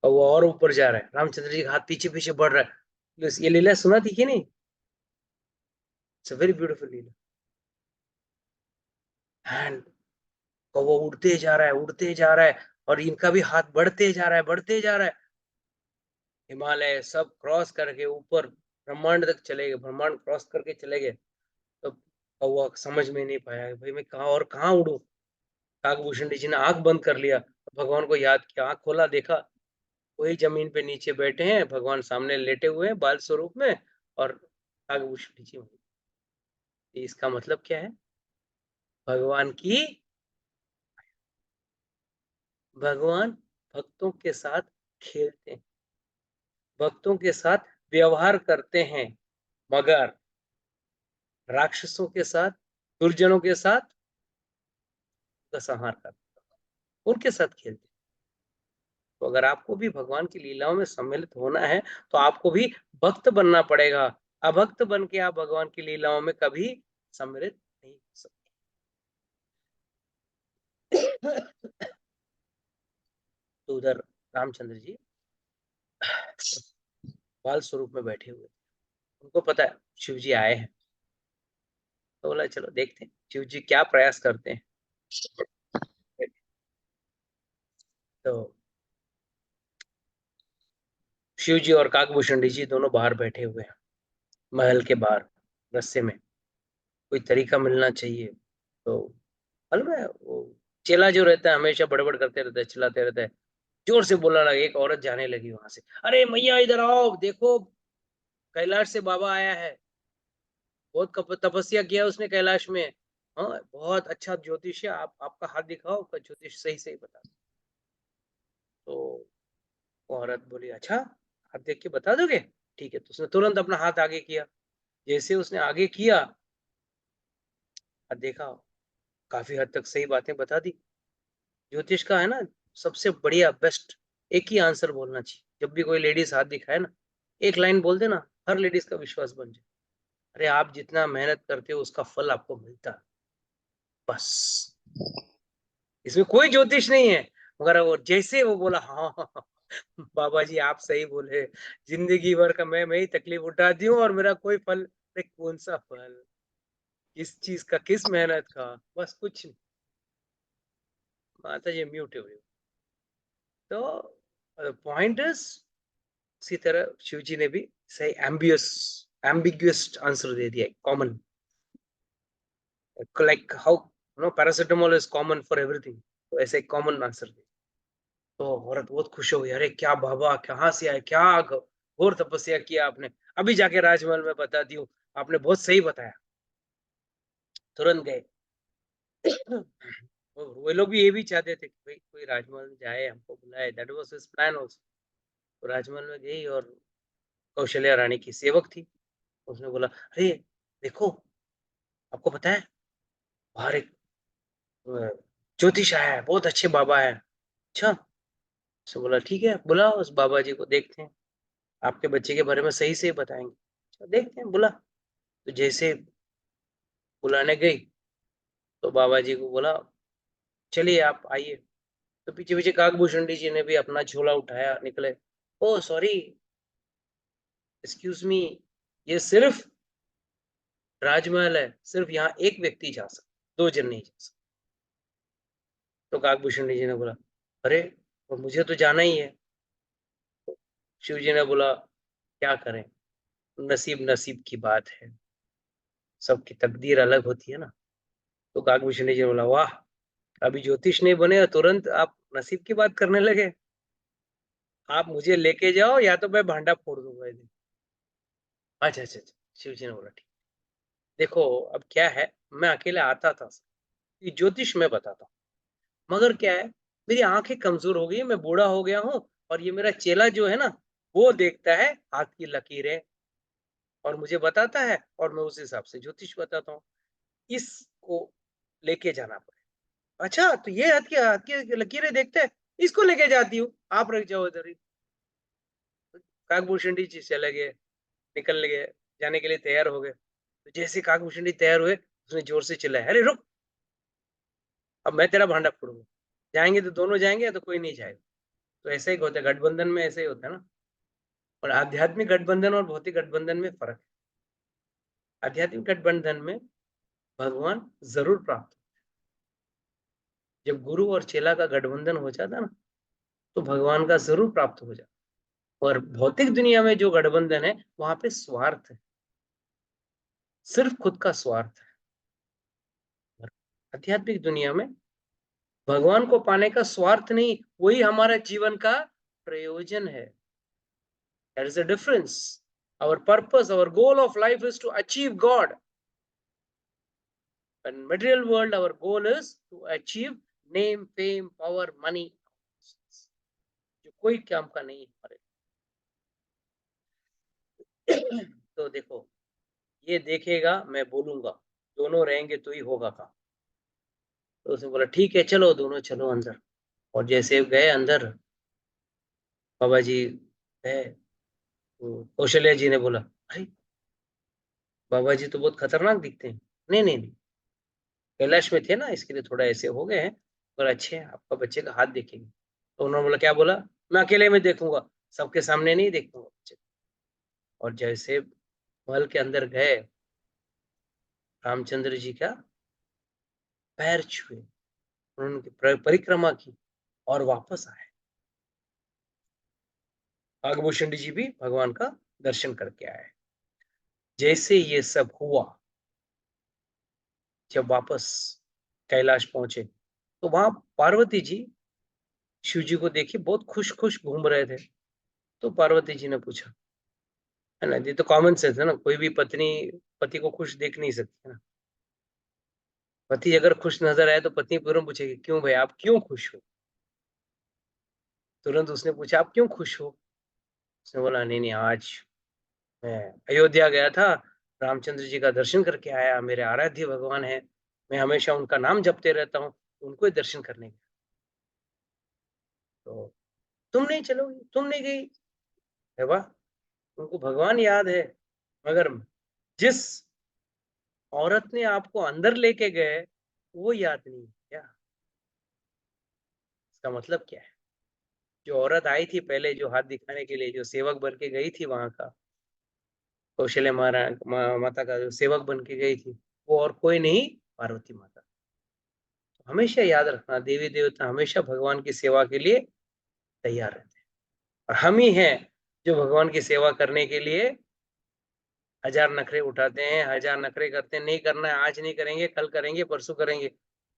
कौवा और ऊपर जा रहा है, रामचंद्र जी का हाथ पीछे पीछे बढ़ रहा है। ये लीला सुना थी कि नहीं? It's a very beautiful Leela. And कौवा उड़ते जा रहा है, उड़ते जा रहा है और इनका भी हाथ बढ़ते जा रहा है, बढ़ते जा रहा है। हिमालय सब क्रॉस करके ऊपर ब्रह्मांड तक चले गए, ब्रह्मांड क्रॉस करके चले गए। तो कौवा समझ में नहीं पाया भाई मैं कहाँ और कहाँ उड़ूं। काकभूषण जी ने आंख बंद कर लिया, भगवान को याद किया, आंख खोला, देखा वही जमीन पे नीचे बैठे हैं, भगवान सामने लेटे हुए हैं बाल स्वरूप में और काकभूषण जी वहीं। इसका मतलब क्या है? भगवान भक्तों के साथ खेलते हैं, भक्तों के साथ व्यवहार करते हैं, मगर राक्षसों के साथ, दुर्जनों के साथ उनका संहार करते हैं, उनके साथ खेलते हैं। तो अगर आपको भी भगवान की लीलाओं में सम्मिलित होना है तो आपको भी भक्त बनना पड़ेगा। अभक्त बन के आप भगवान की लीलाओं में कभी सम्मिलित नहीं हो सकते। तो उधर रामचंद्र जी बाल स्वरूप में बैठे हुए, उनको पता है शिव जी आए हैं, तो बोला चलो देखते हैं शिव जी क्या प्रयास करते हैं। तो शिव जी और काकभूषण जी दोनों बाहर बैठे हुए हैं, महल के बाहर रस्ते में। कोई तरीका मिलना चाहिए। तो मालूम है वो चेला जो रहता है हमेशा बड़बड़ करते रहता है, चिल्लाते रहता है। जोर से बोलने लगा, एक औरत जाने लगी वहां से, अरे मैया इधर आओ, देखो कैलाश से बाबा आया है, बहुत तपस्या किया उसने कैलाश में। हाँ बहुत अच्छा ज्योतिष है, आप आपका हाथ दिखाओ, आपका ज्योतिष सही सही बता। तो वो औरत बोली अच्छा हाथ देख के बता दोगे? ठीक है। तो उसने तुरंत अपना हाथ आगे किया। जैसे उसने आगे किया, हाथ देखा, काफी हद तक सही बातें बता दी। ज्योतिष का है ना सबसे बढ़िया बेस्ट एक ही आंसर बोलना चाहिए। जब भी कोई लेडीज हाथ दिखाए ना, एक लाइन बोल देना, हर लेडीज का विश्वास बन जाए। अरे आप जितना मेहनत करते हो उसका फल आपको मिलता है, बस। इसमें कोई ज्योतिष नहीं है। मगर वो जैसे वो बोला हाँ, हाँ, हाँ, बाबा जी आप सही बोले, जिंदगी भर का मैं ही तकलीफ उठाती हूँ और मेरा कोई फल। अरे कौन सा फल, किस चीज का, किस मेहनत का, बस कुछ नहीं। माता जी म्यूट हुई। तो पॉइंट इज उसी तरह शिव जी ने भी सही एम्बिग्युअस आंसर दे दिया, common, like how no paracetamol is common for everything, तो ऐसे कॉमन आंसर दे। तो औरत बहुत खुश हो गई, अरे क्या बाबा कहाँ से आए, क्या घोर तपस्या किया आपने, अभी जाके राजमहल में बताती हूँ, आपने बहुत सही बताया। तुरंत गए। वो लोग भी ये भी चाहते थे कि भाई कोई राजमहल में जाए, हमको बुलाए, that was his plan also. तो राजमहल में गई और कौशल्या रानी की सेवक थी, उसने बोला अरे देखो आपको पता है बाहर एक ज्योतिष आया है, बहुत अच्छे बाबा है। अच्छा, उसने बोला ठीक है बुलाओ उस बाबा जी को, देखते हैं आपके बच्चे के बारे में सही से बताएंगे। अच्छा, देखते हैं, बुला। तो जैसे बुलाने गई तो बाबा जी को बोला चलिए आप आइए। तो पीछे पीछे काकभूषण जी ने भी अपना झोला उठाया, निकले। ओ सॉरी, एक्सक्यूज मी, ये सिर्फ राजमहल है, सिर्फ यहाँ एक व्यक्ति जा सकता, दो जन नहीं जा सकते। तो काकभूषण जी ने बोला अरे और मुझे तो जाना ही है। शिव जी ने बोला क्या करें, नसीब नसीब की बात है, सबकी तकदीर अलग होती है ना। तो काकभूषण जी ने बोला वाह, अभी ज्योतिष नहीं बने और तुरंत आप नसीब की बात करने लगे। आप मुझे लेके जाओ या तो मैं भांडा फोड़ दूंगा इधर। अच्छा अच्छा अच्छा, शिव जी ने बोला ठीक। देखो अब क्या है, मैं अकेले आता था, ये ज्योतिष मैं बताता हूँ, मगर क्या है मेरी आंखें कमजोर हो गई है, मैं बूढ़ा हो गया हूँ और ये मेरा चेला जो है ना वो देखता है हाथ की लकीरें और मुझे बताता है और मैं उस हिसाब से ज्योतिष बताता हूँ, इसको लेके जाना पड़ेगा। अच्छा तो ये हाथ की लकीरें देखते हैं, इसको लेके जाती हूँ, आप रख जाओ इधर ही। काकभूषण जी चले गए, निकल गए, जाने के लिए तैयार हो गए। तो जैसे काकभूषण जी तैयार हुए, उसने जोर से चिल्लाया, अरे रुक, अब मैं तेरा भांडा फोड़ूंगा। जाएंगे तो दोनों जाएंगे, या तो कोई नहीं जाएगा। तो ऐसा ही होता है, गठबंधन में ऐसा ही होता है ना। और आध्यात्मिक गठबंधन और भौतिक गठबंधन में फर्क है। आध्यात्मिक गठबंधन में भगवान जरूर प्राप्त, जब गुरु और चेला का गठबंधन हो जाता ना, तो भगवान का जरूर प्राप्त हो जाता। और भौतिक दुनिया में जो गठबंधन है, वहां पे स्वार्थ है, सिर्फ खुद का स्वार्थ है। और आध्यात्मिक दुनिया में भगवान को पाने का स्वार्थ नहीं, वही हमारा जीवन का प्रयोजन है। There is a difference. Our purpose, our goal of life is to achieve God. In material world, our goal is to achieve name, fame, power, money. जो कोई काम का नहीं हमारे। तो देखो, ये देखेगा, मैं बोलूंगा, दोनों रहेंगे तो ही होगा काम। तो उसने बोला ठीक है, चलो दोनों चलो अंदर। और जैसे गए अंदर, बाबा जी गए, तो कौशल्या जी ने बोला, अरे बाबा जी तो बहुत खतरनाक दिखते हैं। नहीं नहीं नहीं, कैलाश में थे ना, इसके लिए थोड़ा ऐसे हो गए हैं, पर अच्छे हैं, आपका बच्चे का हाथ देखेंगे। तो उन्होंने बोला, क्या बोला? मैं अकेले में देखूंगा, सबके सामने नहीं देखूंगा बच्चे। और जैसे महल के अंदर गए, रामचंद्र जी का पैर छुए, उन्होंने उनकी परिक्रमा की और वापस आए। नागभूषण जी भी भगवान का दर्शन करके आए। जैसे ये सब हुआ, जब वापस कैलाश पहुंचे, तो वहां पार्वती जी शिव जी को देखी बहुत खुश खुश घूम रहे थे। तो पार्वती जी ने पूछा, है ना, ये तो कॉमन सेंस है ना, कोई भी पत्नी पति को खुश देख नहीं सकती है ना। पति अगर खुश नजर आए तो पत्नी तुरंत पूछेगी, क्यों भाई, आप क्यों खुश हो? तुरंत उसने पूछा, आप क्यों खुश हो? उसने बोला, नहीं नहीं, आज मैं अयोध्या गया था, रामचंद्र जी का दर्शन करके आया, मेरे आराध्य भगवान है, मैं हमेशा उनका नाम जपते रहता हूँ, उनको ही दर्शन करने गया। तो तुम नहीं चलोगी, तुम नहीं गई? अरे वाह, उनको भगवान याद है, मगर जिस औरत ने आपको अंदर लेके गए, वो याद नहीं क्या? इसका मतलब क्या है? जो औरत आई थी पहले, जो हाथ दिखाने के लिए, जो सेवक बन के गई थी वहां का, कौशल्या माता का जो सेवक बन के गई थी, वो और कोई नहीं, पार्वती माता। तो हमेशा याद रखना, देवी देवता हमेशा भगवान की सेवा के लिए तैयार रहते हैं। और हम ही हैं जो भगवान की सेवा करने के लिए हजार नखरे उठाते हैं, हजार नखरे करते हैं, नहीं करना है, आज नहीं करेंगे, कल करेंगे, परसों करेंगे।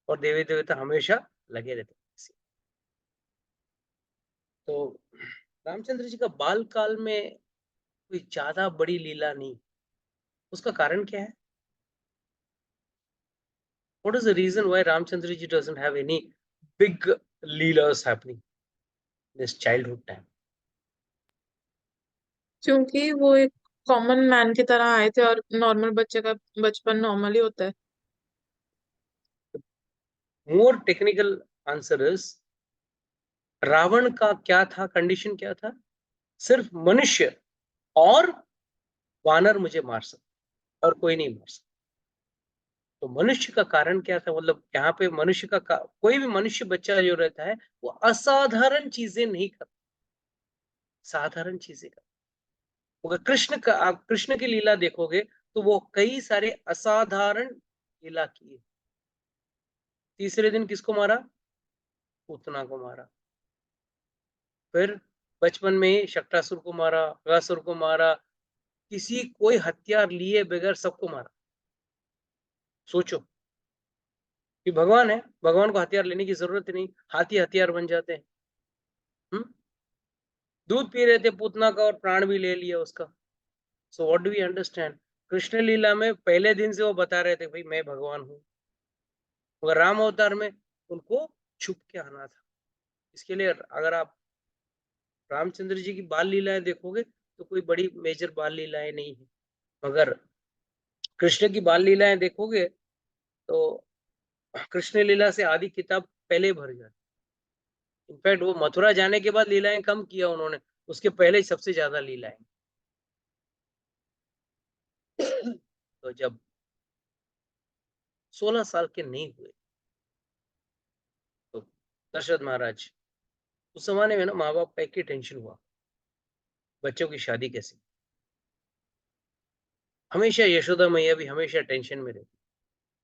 और देवी देवता हमेशा लगे रहते हैं। तो रामचंद्र जी का बाल काल में कोई ज्यादा बड़ी लीला नहीं, उसका कारण क्या है? What is the reason why Ramchandra ji doesn't have any big leelas happening this childhood time? क्योंकि वो एक कॉमन मैन की तरह आए थे, और नॉर्मल बच्चे का बचपन नॉर्मल ही होता है। More technical answer is, Ravan का क्या था, कंडीशन क्या था? सिर्फ मनुष्य और वानर मुझे मार सकते, और कोई नहीं मार सकता। तो मनुष्य का कारण क्या था? मतलब यहाँ पे मनुष्य का कोई भी मनुष्य बच्चा जो रहता है, वो असाधारण चीजें नहीं करता, साधारण चीजें करता। अगर कृष्ण का, आप कृष्ण की लीला देखोगे, तो वो कई सारे असाधारण लीला किए। तीसरे दिन किसको मारा? पूतना को मारा। फिर बचपन में ही शक्टासुर को मारा, अगासुर को मारा, किसी कोई हथियार लिए बगैर सबको मारा। सोचो कि भगवान है, भगवान को हथियार लेने की जरूरत नहीं, हाथी हथियार बन जाते हैं। दूध पी रहे थे पूतना का, और प्राण भी ले लिया उसका। So what do we understand? Krishna लीला में पहले दिन से वो बता रहे थे, भाई मैं भगवान हूँ। मगर राम अवतार में उनको छुप के आना था। इसके लिए अगर आप रामचंद्र जी की बाल लीलाएं देखोगे, तो कोई बड़ी मेजर बाल लीलाएं नहीं है। मगर कृष्ण की बाल लीलाएं देखोगे, तो कृष्ण लीला से आधी किताब पहले भर जाती। इनफैक्ट वो मथुरा जाने के बाद लीलाएं कम किया उन्होंने, उसके पहले ही सबसे ज्यादा लीला है। तो जब 16 साल के नहीं हुए तो दशरथ महाराज, उस जमाने में ना माँ बाप का एक ही टेंशन हुआ, बच्चों की शादी कैसे। हमेशा यशोदा मैया भी हमेशा टेंशन में रहती,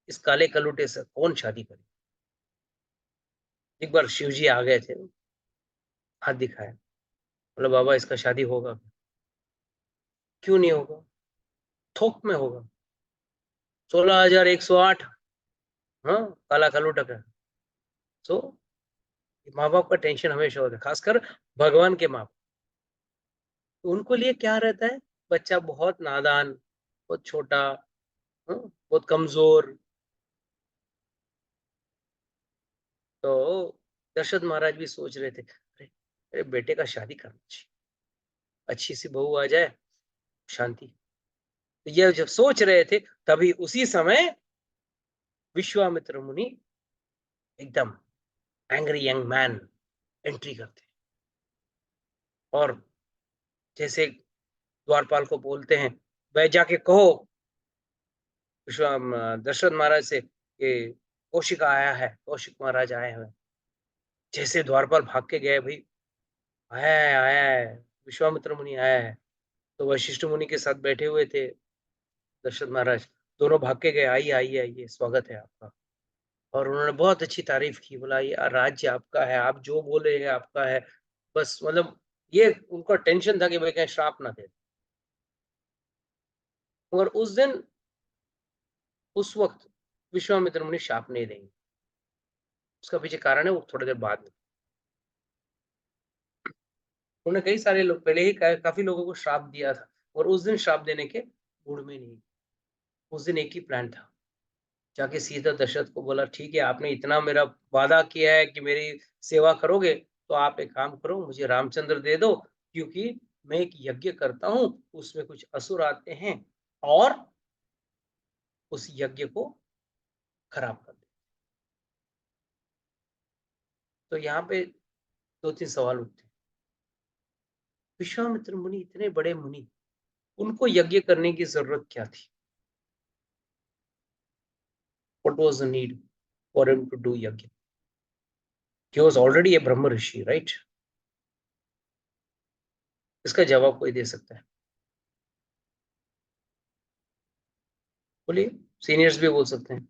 इस काले कलूटे से कौन शादी करे। एक बार शिव जी आ गए थे, हाथ दिखाया, बोला बाबा इसका शादी होगा? क्यों नहीं होगा, थोक में होगा, 16,108, हाँ काला कलूटा का। तो माँ बाप का टेंशन हमेशा होता है, खासकर भगवान के माँ बाप। तो उनको लिए क्या रहता है, बच्चा बहुत नादान, बहुत छोटा, बहुत कमजोर। तो दशरथ महाराज भी सोच रहे थे, अरे अरे बेटे का शादी करना चाहिए, अच्छी सी बहू आ जाए, शांति। तो ये जब सोच रहे थे, तभी उसी समय विश्वामित्र मुनि एकदम एंग्री यंग मैन एंट्री करते और जैसे द्वारपाल को बोलते हैं, वह जाके कहो दशरथ महाराज से कि कौशिक आया है, कौशिक महाराज आए हैं। जैसे द्वारपाल भाग के गए, भाई आया है, विश्वामित्र मुनि आया है। तो वशिष्ठ मुनि के साथ बैठे हुए थे दशरथ महाराज, दोनों भाग के गए, आइए आइए आइए, स्वागत है आपका। और उन्होंने बहुत अच्छी तारीफ की, बोला ये राज्य आपका है, आप जो बोले हैं आपका है। बस मतलब ये उनका टेंशन था कि भाई कहीं श्राप ना दे। मगर उस दिन, उस वक्त विश्वामित्र मुनि श्राप नहीं देंगे। उसका पीछे कारण है, वो थोड़ी देर बाद में। उन्होंने कई सारे लोग पहले ही काफी लोगों को श्राप दिया था, और उस दिन श्राप देने के मूड में नहीं। उस दिन एक ही प्लान था, जाके सीधा दशरथ को बोला, ठीक है आपने इतना मेरा वादा किया है कि मेरी सेवा करोगे, तो आप एक काम करो, मुझे रामचंद्र दे दो, क्योंकि मैं एक यज्ञ करता हूं, उसमें कुछ असुर आते हैं और उस यज्ञ को खराब कर दे। तो यहाँ पे 2-3 सवाल उठते हैं। विश्वामित्र मुनि इतने बड़े मुनि, उनको यज्ञ करने की जरूरत क्या थी? What was the need for him to do yajna? He was already a Brahma Rishi, right? इसका जवाब कोई दे सकता है? बोलिए, सीनियर्स भी बोल सकते हैं।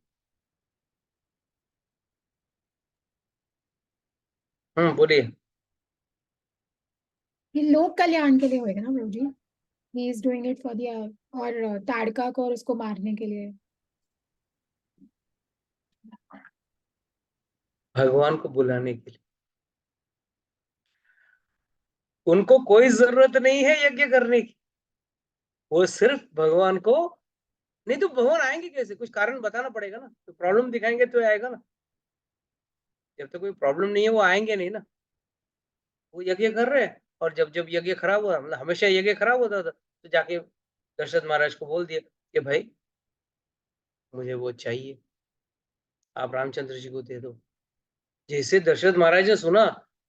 बोलिए। ये लोक कल्याण के लिए होएगा ना प्रभु जी, he is doing it for the, और ताड़का को और उसको मारने के लिए। भगवान को बुलाने के लिए। उनको कोई जरूरत नहीं है यज्ञ करने की, वो सिर्फ भगवान को, नहीं तो भगवान आएंगे कैसे? कुछ कारण बताना पड़ेगा ना, तो प्रॉब्लम दिखाएंगे तो आएगा ना। जब तक कोई प्रॉब्लम नहीं है वो आएंगे नहीं ना। वो यज्ञ कर रहे हैं, और जब जब यज्ञ खराब हुआ, मतलब हमेशा यज्ञ खराब होता था, तो जाके दशरथ महाराज को बोल दिया कि भाई मुझे वो चाहिए, आप रामचंद्र जी को दे दो। जैसे दशरथ महाराज ने सुना,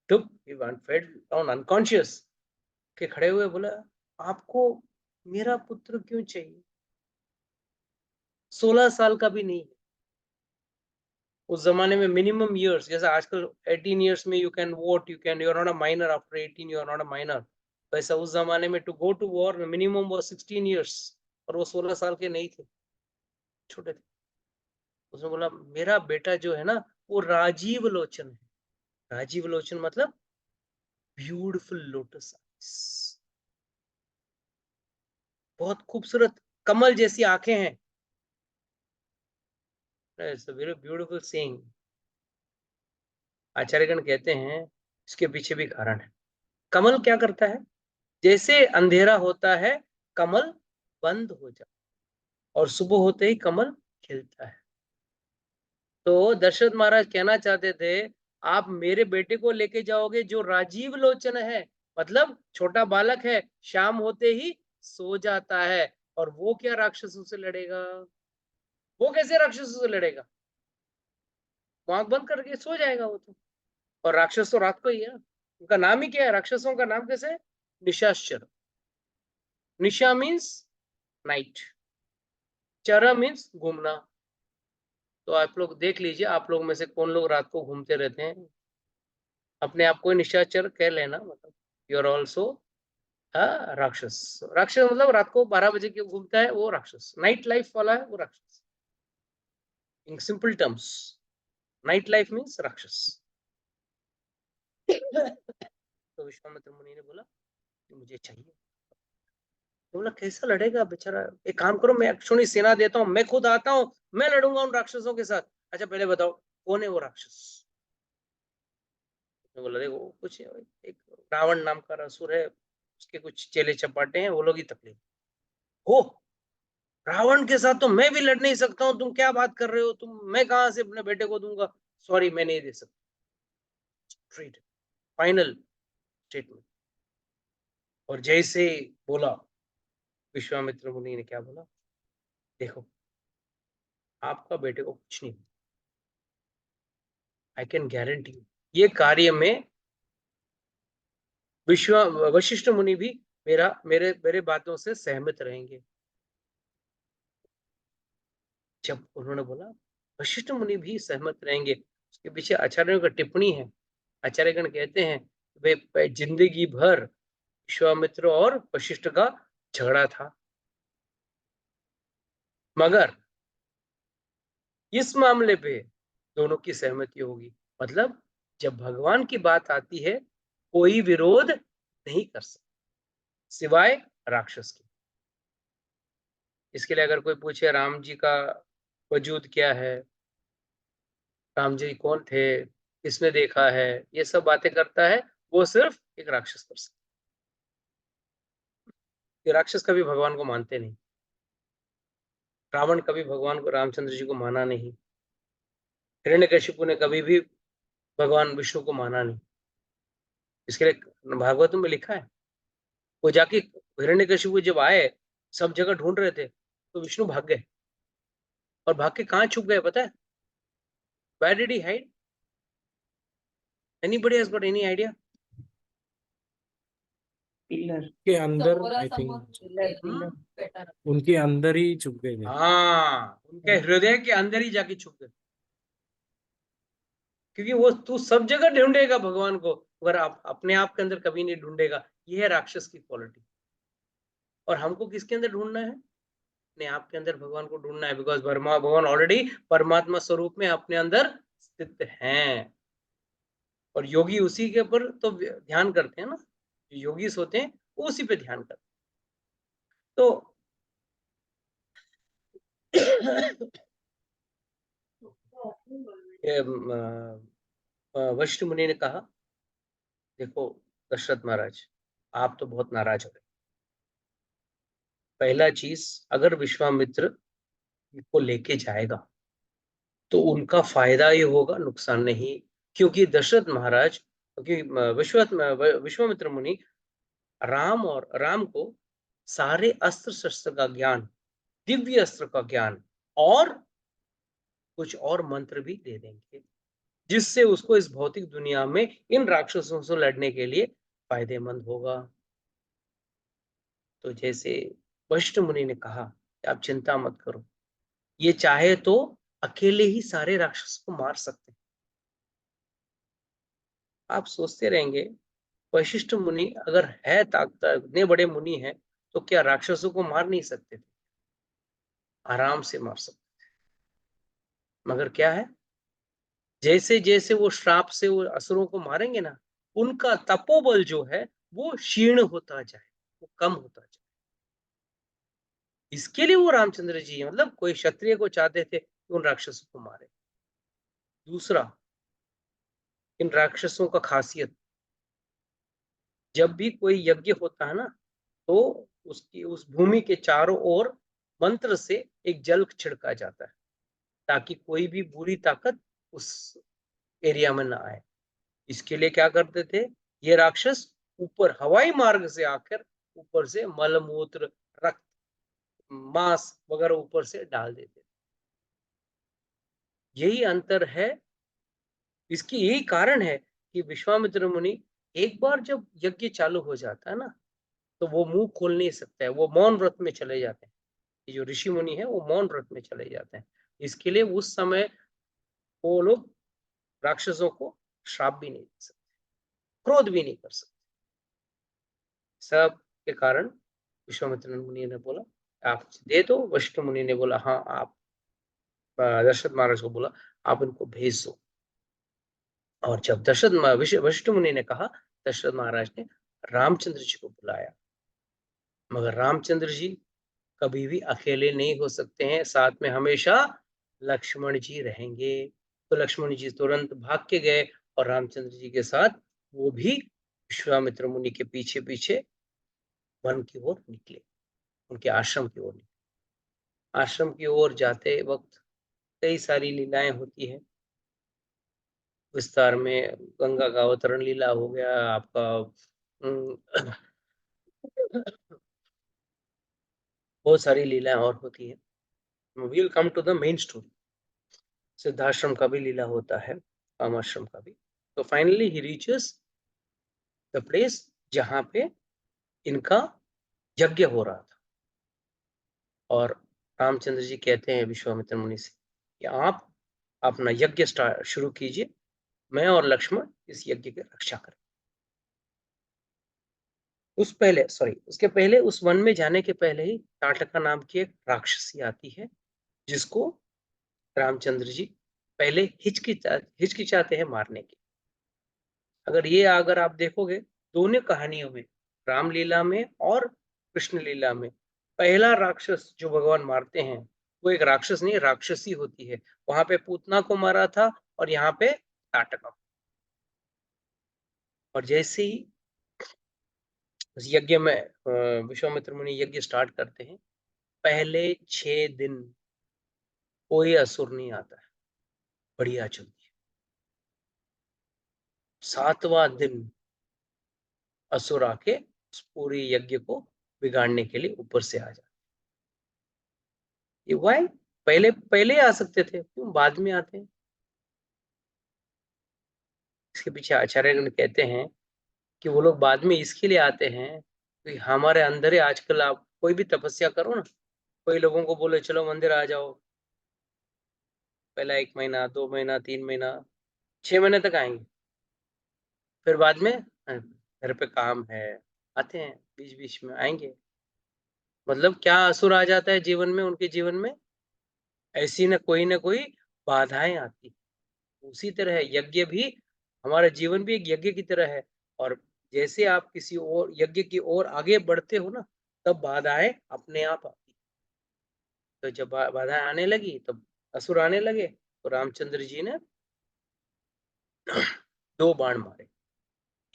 टुप ही फेल डाउन अनकॉन्शियस के खड़े हुए, बोला आपको मेरा पुत्र क्यों चाहिए? 16 साल का भी नहीं। उस जमाने में मिनिमम इयर्स, जैसे आजकल 18 इयर्स में you can vote, you are not a minor, after 18 you are not a minor. वैसा उस जमाने में to go to war minimum वो 16 इयर्स, और वो 16 साल के नहीं थे, छोटे थे। उसने बोला मेरा बेटा जो है ना, वो राजीव लोचन है। राजीव लोचन मतलब ब्यूटीफुल लोटस आईज, बहुत खूबसूरत कमल जैसी आंखें हैं। It's a very beautiful saying. आचार्यगण कहते हैं इसके पीछे भी कारण है। कमल क्या करता है? जैसे अंधेरा होता है कमल बंद हो जाता, और सुबह होते ही कमल खिलता है। तो दशरथ महाराज कहना चाहते थे, आप मेरे बेटे को लेके जाओगे जो राजीव लोचन है, मतलब छोटा बालक है, शाम होते ही सो जाता है, और वो क्या राक्षसों से लड़ेगा? वो कैसे राक्षसों से लड़ेगा? आंख बंद करके सो जाएगा वो तो। और राक्षस तो रात को ही है ना, उनका नाम ही क्या है? राक्षसों का नाम कैसे है? निशाचर. निशा मीन्स नाइट, चरा मीन्स घूमना. तो आप लोग देख लीजिए, आप लोग में से कौन लोग रात को घूमते रहते हैं. अपने आप को निशाचर कह लेना, मतलब यू आर ऑल्सो राक्षस. राक्षस मतलब रात को 12 बजे क्यों घूमता है वो राक्षस. नाइट लाइफ वाला है वो राक्षस. In simple terms night life means राक्षस. तो विश्वामित्र मुनि ने बोला कि मुझे चाहिए. तो बोला कैसा लड़ेगा बेचारा. एक काम करो, मैं अक्षुणी सेना देता हूँ, मैं खुद आता हूँ, मैं लड़ूंगा उन राक्षसों के साथ. अच्छा पहले बताओ कौन है वो राक्षस. तो बोला देखो कुछ एक रावण नाम का असुर है, उसके कुछ चेले चपाटे हैं, वो लोग ही तकलीफ. हो रावण के साथ तो मैं भी लड़ नहीं सकता हूँ, तुम क्या बात कर रहे हो, तुम मैं कहां से अपने बेटे को दूंगा. सॉरी मैं नहीं दे सकता. Final statement. और जैसे बोला विश्वामित्र मुनि ने क्या बोला, देखो आपका बेटे को कुछ नहीं, आई कैन गारंटी ये कार्य में वशिष्ठ मुनि भी मेरे मेरे बातों से सहमत रहेंगे. जब उन्होंने बोला वशिष्ठ मुनि भी सहमत रहेंगे, उसके पीछे आचार्यों का टिप्पणी है. आचार्यगण कहते हैं वे जिंदगी भर विश्वामित्र और वशिष्ठ का झगड़ा था, मगर इस मामले पे दोनों की सहमति होगी. मतलब जब भगवान की बात आती है कोई विरोध नहीं कर सकता सिवाय राक्षस के. इसके लिए अगर कोई पूछे राम जी का वजूद क्या है, राम जी कौन थे, किसने देखा है, ये सब बातें करता है, वो सिर्फ एक राक्षस कर सकता. ये राक्षस कभी भगवान को मानते नहीं. रावण कभी भगवान को, रामचंद्र जी को माना नहीं. हिरण्यकशिपु ने कभी भी भगवान विष्णु को माना नहीं. इसके लिए भागवत में लिखा है, वो जाके हिरण्यकशिपु जब आए सब जगह ढूंढ रहे थे तो विष्णु भाग गए. और भाग के कहां छुप गए पता है? Where did he hide? Anybody has got any idea? के अंदर आई थिंक उनके अंदर ही छुप गए थे. हाँ उनके हृदय के अंदर ही जाके छुप गए. क्योंकि वो तू सब जगह ढूंढेगा भगवान को, अगर आप अपने आप के अंदर कभी नहीं ढूंढेगा. ये है राक्षस की क्वालिटी. और हमको किसके अंदर ढूंढना है? अपने आप के अंदर भगवान को ढूंढना है. बिकॉज भगवान ऑलरेडी परमात्मा स्वरूप में अपने अंदर स्थित हैं. और योगी उसी के ऊपर तो ध्यान करते हैं ना. जो योगीस होते हैं वो उसी पे ध्यान करते हैं. तो वशिष्ठ मुनि ने कहा देखो दशरथ महाराज आप तो बहुत नाराज हो गए. पहला चीज, अगर विश्वामित्र को लेके जाएगा तो उनका फायदा ही होगा, नुकसान नहीं. क्योंकि दशरथ महाराज, क्योंकि विश्वामित्र मुनि राम को सारे अस्त्र शस्त्र का ज्ञान, दिव्य अस्त्र का ज्ञान और कुछ और मंत्र भी दे देंगे, जिससे उसको इस भौतिक दुनिया में इन राक्षसों से लड़ने के लिए फायदेमंद होगा. तो जैसे वशिष्ठ मुनि ने कहा आप चिंता मत करो, ये चाहे तो अकेले ही सारे राक्षसों को मार सकते हैं. आप सोचते रहेंगे वशिष्ठ मुनि अगर है ताकत, इतने बड़े मुनि हैं, तो क्या राक्षसों को मार नहीं सकते थे? आराम से मार सकते थे. मगर क्या है, जैसे जैसे वो श्राप से वो असुरों को मारेंगे ना, उनका तपोबल जो है वो क्षीण होता जाए, वो कम होता जाए. इसके लिए वो रामचंद्र जी, मतलब कोई क्षत्रिय को चाहते थे कि उन राक्षसों को मारे. दूसरा, इन राक्षसों का खासियत, जब भी कोई यज्ञ होता है ना, तो उसकी उस भूमि के चारों ओर मंत्र से एक जल छिड़का जाता है, ताकि कोई भी बुरी ताकत उस एरिया में ना आए. इसके लिए क्या करते थे ये राक्षस, ऊपर हवाई मार्ग से आकर ऊपर से मलमूत्र, रक्त, मांस वगैरह ऊपर से डाल देते. यही अंतर है. इसकी यही कारण है कि विश्वामित्र मुनि एक बार जब यज्ञ चालू हो जाता है ना, तो वो मुंह खोल नहीं सकता है, वो मौन व्रत में चले जाते हैं। ये जो ऋषि मुनि है वो मौन व्रत में चले जाते हैं। इसके लिए उस समय वो लोग राक्षसों को श्राप भी नहीं दे सकते, क्रोध भी नहीं कर सकते। सब के कारण विश्वामित्र मुनि ने बोला आप दे दो। वशिष्ठ मुनि ने बोला हाँ आप, दशरथ महाराज को बोला आप इनको भेज दो। और जब वशिष्ठ मुनि ने कहा, दशरथ महाराज ने रामचंद्र जी को बुलाया। मगर रामचंद्र जी कभी भी अकेले नहीं हो सकते हैं, साथ में हमेशा लक्ष्मण जी रहेंगे। तो लक्ष्मण जी तुरंत भाग के गए और रामचंद्र जी के साथ वो भी विश्वामित्र मुनि के पीछे पीछे वन की ओर निकले, उनके आश्रम की ओर निकले। आश्रम की ओर जाते वक्त कई सारी लीलाएं होती हैं। विस्तार में गंगा का अवतरण लीला हो गया आपका, बहुत सारी लीलाएं और होती है। We will come to the main story. Siddhashram का भी लीला होता है, कामाश्रम का भी। तो finally he reaches the place जहां पे इनका यज्ञ हो रहा था। और रामचंद्र जी कहते हैं विश्वामित्र मुनि से कि आप अपना यज्ञ शुरू कीजिए, मैं और लक्ष्मण इस यज्ञ की रक्षा करें। उसके पहले उस वन में जाने के पहले ही ताटका नाम की एक राक्षसी आती है, जिसको रामचंद्र जी पहले हिचकिचाते हैं मारने की। अगर आप देखोगे दोनों कहानियों में, रामलीला में और कृष्ण लीला में, पहला राक्षस जो भगवान मारते हैं वो एक राक्षस नहीं, राक्षसी होती है। वहां पे पूतना को मारा था और यहाँ पे ताटका। और जैसे ही उस यज्ञ में विश्वामित्र मुनि यज्ञ स्टार्ट करते हैं, पहले 6 दिन कोई असुर नहीं आता है, बढ़िया चलती है। 7वां दिन असुर आके उस पूरी यज्ञ को बिगाड़ने के लिए ऊपर से आ जाते। ये वाई पहले पहले आ सकते थे, क्यों बाद में आते हैं? इसके पीछे आचार्यगण कहते हैं कि वो लोग बाद में इसके लिए आते हैं कि हमारे अंदर ही आजकल आप कोई भी तपस्या करो ना, कोई लोगों को बोले चलो मंदिर आ जाओ, पहला 1 महीना 2 महीना 3 महीना 6 महीने तक आएंगे, फिर बाद में घर पे काम है, आते हैं बीच बीच में आएंगे। मतलब क्या असुर आ जाता है जीवन में, उनके जीवन में ऐसी न कोई बाधाएं आती। उसी तरह यज्ञ भी, हमारा जीवन भी एक यज्ञ की तरह है। और जैसे आप किसी और यज्ञ की ओर आगे बढ़ते हो ना, तब बाधाएं अपने आप आती। तो जब बाधाएं आने लगी तब असुर आने लगे, तो रामचंद्र जी ने 2 बाण मारे,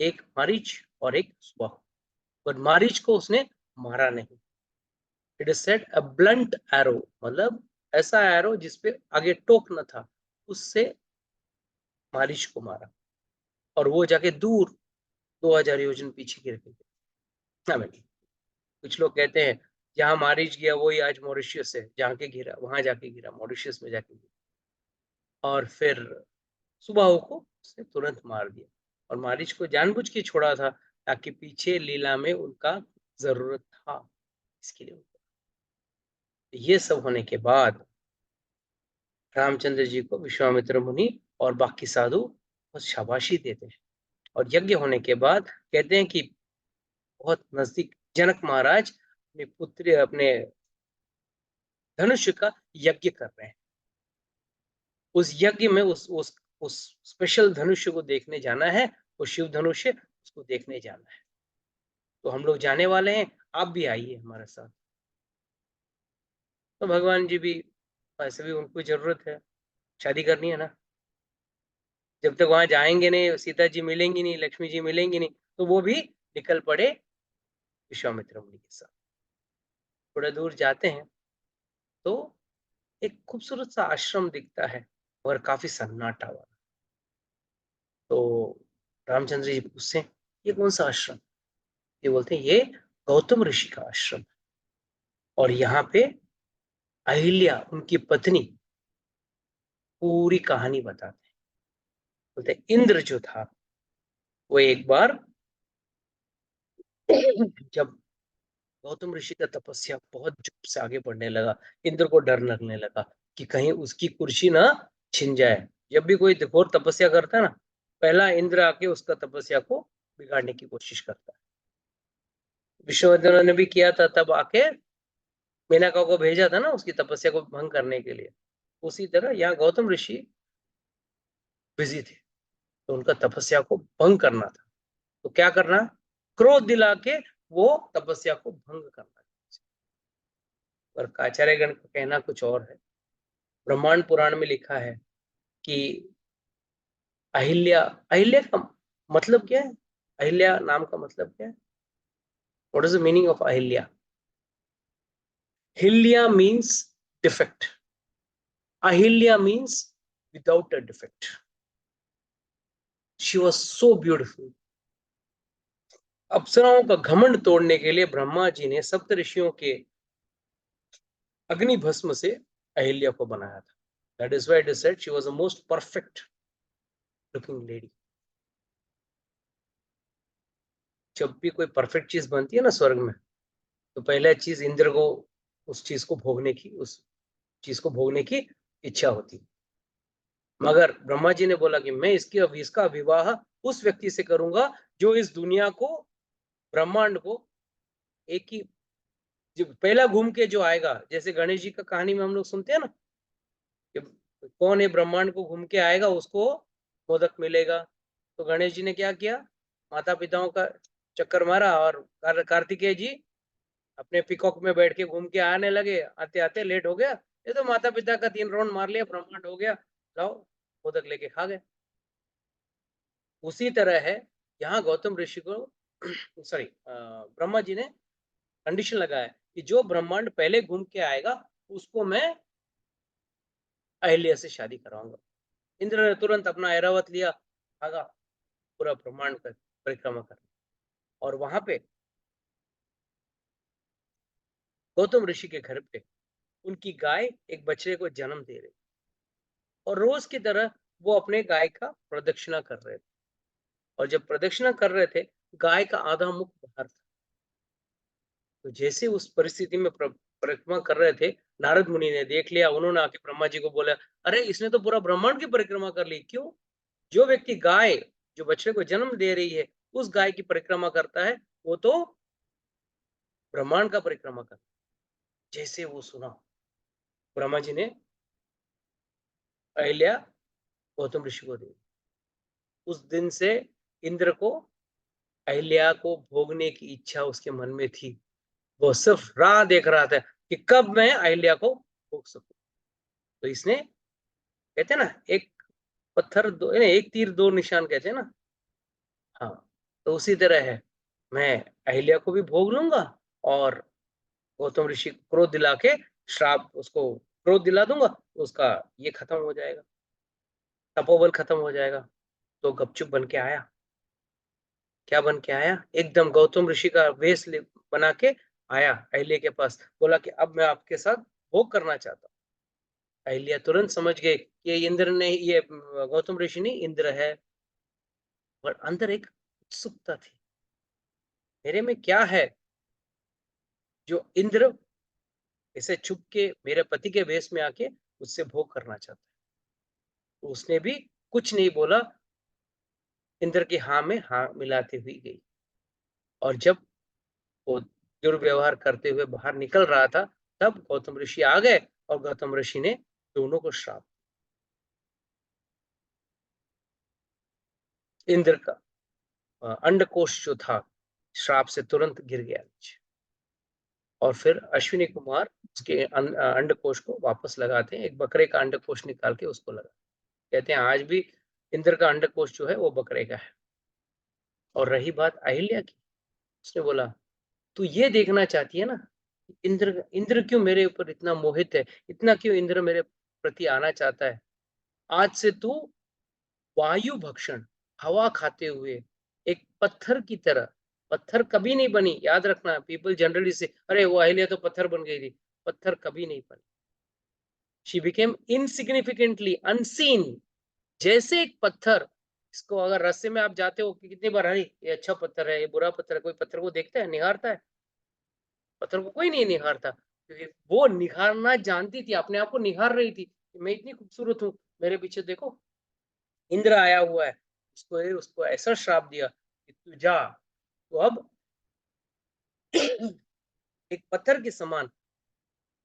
एक मारीच और एक सुबाहु। पर मारीच को उसने मारा नहीं। It is said a blunt arrow, मतलब ऐसा एरो जिसपे आगे टोक न था, उससे मारीच को मारा और वो जाके दूर 2000 योजन पीछे गिर गए। कुछ लोग कहते हैं जहां मारीच गया वही आज मॉरिशियस है, जहां के गिरा वहां जाके गिरा, मॉरिशियस में जाके गिरा। और फिर सुबाहु को उसने तुरंत मार दिया और मारीच को जानबूझ के छोड़ा था ताकि पीछे लीला में उनका जरूरत था, इसके लिए। ये सब होने के बाद रामचंद्र जी को विश्वामित्र मुनि और बाकी साधु बहुत शाबाशी देते हैं। और यज्ञ होने के बाद कहते हैं कि बहुत नजदीक जनक महाराज अपने पुत्र अपने धनुष का यज्ञ कर रहे हैं। उस यज्ञ में उस स्पेशल धनुष्य को देखने जाना है, वो शिव धनुष्य, उसको देखने जाना है। तो हम लोग जाने वाले हैं, आप भी आइए हमारे साथ। तो भगवान जी भी, वैसे भी उनको जरूरत है, शादी करनी है ना। जब तक वहां जाएंगे नहीं, सीता जी मिलेंगी नहीं, लक्ष्मी जी मिलेंगी नहीं, तो वो भी निकल पड़े विश्वामित्र मुनि के साथ। थोड़ा दूर जाते हैं तो एक खूबसूरत सा आश्रम दिखता है और काफी सन्नाटा वाला। तो रामचंद्र जी पूछते हैं ये कौन सा आश्रम? ये बोलते हैं ये गौतम ऋषि का आश्रम। और यहाँ पे अहिल्या उनकी पत्नी पूरी कहानी बताते हैं। बोलते हैं इंद्र जो था वो एक बार जब गौतम ऋषि का तपस्या बहुत जोर से आगे बढ़ने लगा। इंद्र को डर लगने लगा कि कहीं उसकी कुर्सी ना छिन जाए। जब भी कोई घोर तपस्या करता है ना, पहला इंद्र आके उसका तपस्या को बिगाड़ने की कोशिश करता है। विष्णुवर्धन ने भी किया था, तब आके मेनका को भेजा था ना उसकी तपस्या को भंग करने के लिए। उसी तरह यहाँ गौतम ऋषि बिजी थे, तो उनका तपस्या को भंग करना था। तो क्या करना? क्रोध दिला के वो तपस्या को भंग करना। पर आचार्यगण का कहना कुछ और है। ब्रह्मांड पुराण में लिखा है कि अहिल्या, अहिल्या का मतलब क्या है? अहिल्या नाम का मतलब क्या है? What is the meaning of Ahilya? हिल्या means defect, Ahilya means without a defect. She was so beautiful. अप्सराओं का घमंड तोड़ने के लिए ब्रह्मा जी ने सप्त ऋषियों के अग्नि भस्म से अहिल्या को बनाया था। That is why it is said she was the most perfect looking lady. जब भी कोई परफेक्ट चीज बनती है ना स्वर्ग में, तो पहला चीज इंद्र को उस चीज को भोगने की इच्छा होती। मगर ब्रह्मा जी ने बोला कि मैं इसका विवाह उस व्यक्ति से करूंगा जो इस दुनिया को, ब्रह्मांड को एक ही, जो पहला घूम के जो आएगा। जैसे गणेश जी का कहानी में हम लोग सुनते हैं ना, कि कौन है ब्रह्मांड को घूम के आएगा उसको मोदक मिलेगा। तो गणेश जी ने क्या किया? माता पिताओं का चक्कर मारा और कार्तिकेय जी अपने पिकॉक में बैठ के घूम के आने लगे। आते आते लेट हो गया, ये तो माता पिता का 3 राउंड मार लिया, ब्रह्मांड हो गया, लाओ मोदक लेके खा गए। उसी तरह है यहाँ गौतम ऋषि को सॉरी ब्रह्मा जी ने कंडीशन लगाया कि जो ब्रह्मांड पहले घूम के आएगा उसको मैं अहिल्या से शादी कराऊंगा। इंद्र ने तुरंत अपना ऐरावत लिया, भागा पूरा ब्रह्मांड का परिक्रमा कर। और वहां पे गौतम ऋषि के घर पे उनकी गाय एक बछड़े को जन्म दे रही, और रोज की तरह वो अपने गाय का प्रदक्षिणा कर रहे थे। और जब प्रदक्षिणा कर रहे थे, गाय का आधा मुख बाहर था। तो जैसे उस परिस्थिति में परिक्रमा कर रहे थे, नारद मुनि ने देख लिया। उन्होंने आके ब्रह्मा जी को बोला, अरे इसने तो पूरा ब्रह्मांड की परिक्रमा कर ली। क्यों? जो व्यक्ति गाय, जो बछड़े को जन्म दे रही है, उस गाय की परिक्रमा करता है, वो तो ब्रह्मांड का परिक्रमा करता है। जैसे वो सुना, ब्रह्मा जी ने अहिल्या गौतम ऋषि को दी। उस दिन से इंद्र को अहिल्या को भोगने की इच्छा उसके मन में थी। वो सिर्फ राह देख रहा था कि कब मैं अहिल्या को भोग सकूं। तो इसने, कहते हैं ना, एक पत्थर दो, एक तीर दो निशान कहते हैं ना। हाँ, तो उसी तरह है, मैं अहिल्या को भी भोग लूंगा और गौतम ऋषि को क्रोध दिला के श्राप, उसको क्रोध दिला दूंगा, उसका ये खत्म हो जाएगा, तपोबल खत्म हो जाएगा। तो गपचुप बन के आया। क्या बन के आया? एकदम गौतम ऋषि का वेश बना के आया अहिल्या के पास। बोला कि अब मैं आपके साथ भोग करना चाहता हूँ। अहिल्या तुरंत समझ गए कि ये इंद्र ने, ये गौतम ऋषि नहीं, इंद्र है। पर अंदर एक उत्सुकता थी, मेरे में क्या है जो इंद्र इसे छुप के मेरे पति के वेश में आके उससे भोग करना चाहता है। तो उसने भी कुछ नहीं बोला, इंद्र की हाँ में हाँ मिलाती हुई गई। और जब वो दुर्व्यवहार करते हुए बाहर निकल रहा था, तब गौतम ऋषि आ गए और गौतम ऋषि ने दोनों को श्राप। इंद्र का अंडकोश जो था, श्राप से तुरंत गिर गया नीचे। और फिर अश्विनी कुमार उसके अंडकोश को वापस लगाते हैं। एक बकरे का अंडकोश निकाल के उसको लगा, कहते हैं आज भी इंद्र का अंडकोश जो है वो बकरे का है। और रही बात अहिल्या की, उसने बोला तू ये देखना चाहती है ना, इंद्र क्यों मेरे ऊपर इतना मोहित है, इतना क्यों इंद्र मेरे प्रति आना चाहता है। आज से तू वायु भक्षण, हवा खाते हुए एक पत्थर की तरह, पत्थर कभी नहीं बनी, याद रखना। पीपल जनरली से, अरे वो अहिल्या तो पत्थर बन गई थी। पत्थर कभी नहीं बनी। She became insignificantly unseen. जैसे एक पत्थर, इसको अगर रास्ते में आप जाते हो कि कितनी बार, अरे ये अच्छा पत्थर है, ये बुरा पत्थर है, कोई पत्थर को देखता है, निहारता है? पत्थर को कोई नहीं निहारता, क्योंकि वो निहारना जानती थी, अपने आप को निहार रही थी कि मैं इतनी खूबसूरत हूँ, मेरे पीछे देखो इंद्र आया हुआ है, उसको ऐसा श्राप दिया कि तू जा, तो अब एक पत्थर के समान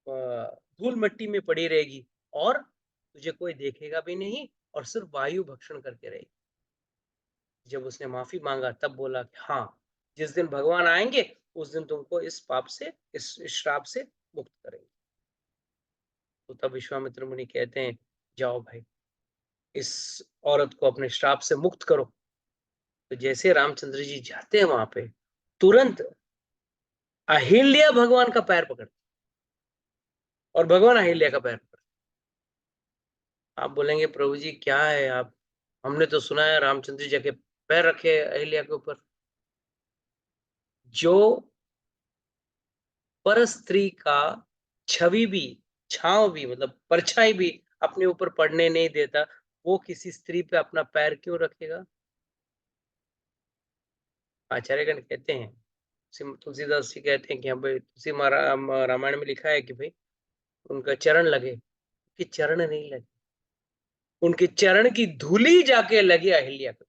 धूल मिट्टी में पड़ी रहेगी और तुझे कोई देखेगा भी नहीं और सिर्फ वायु भक्षण करके रहेगी। जब उसने माफी मांगा तब बोला कि हाँ, जिस दिन भगवान आएंगे उस दिन तुमको इस पाप से, इस श्राप से मुक्त करेंगे। तो तब विश्वामित्र मुनि कहते हैं, जाओ भाई, इस औरत को अपने श्राप से मुक्त करो। तो जैसे रामचंद्र जी जाते हैं वहां पे, तुरंत अहिल्या भगवान का पैर पकड़ते और भगवान अहिल्या का पैर पकड़ते। आप बोलेंगे प्रभु जी क्या है, आप, हमने तो सुना है रामचंद्र जी जाके पैर रखे अहिल्या के ऊपर। जो पर स्त्री का छवि भी, छांव भी, मतलब परछाई भी अपने ऊपर पड़ने नहीं देता, वो किसी स्त्री पे अपना पैर क्यों रखेगा? आचार्यगण कहते हैं, तुलसीदास जी कहते हैं कि हाँ भाई, तुलसी रामायण में लिखा है कि भाई उनका चरण लगे, उनके चरण नहीं लगे, उनके चरण की धूली जाके लगी अहिल्या को,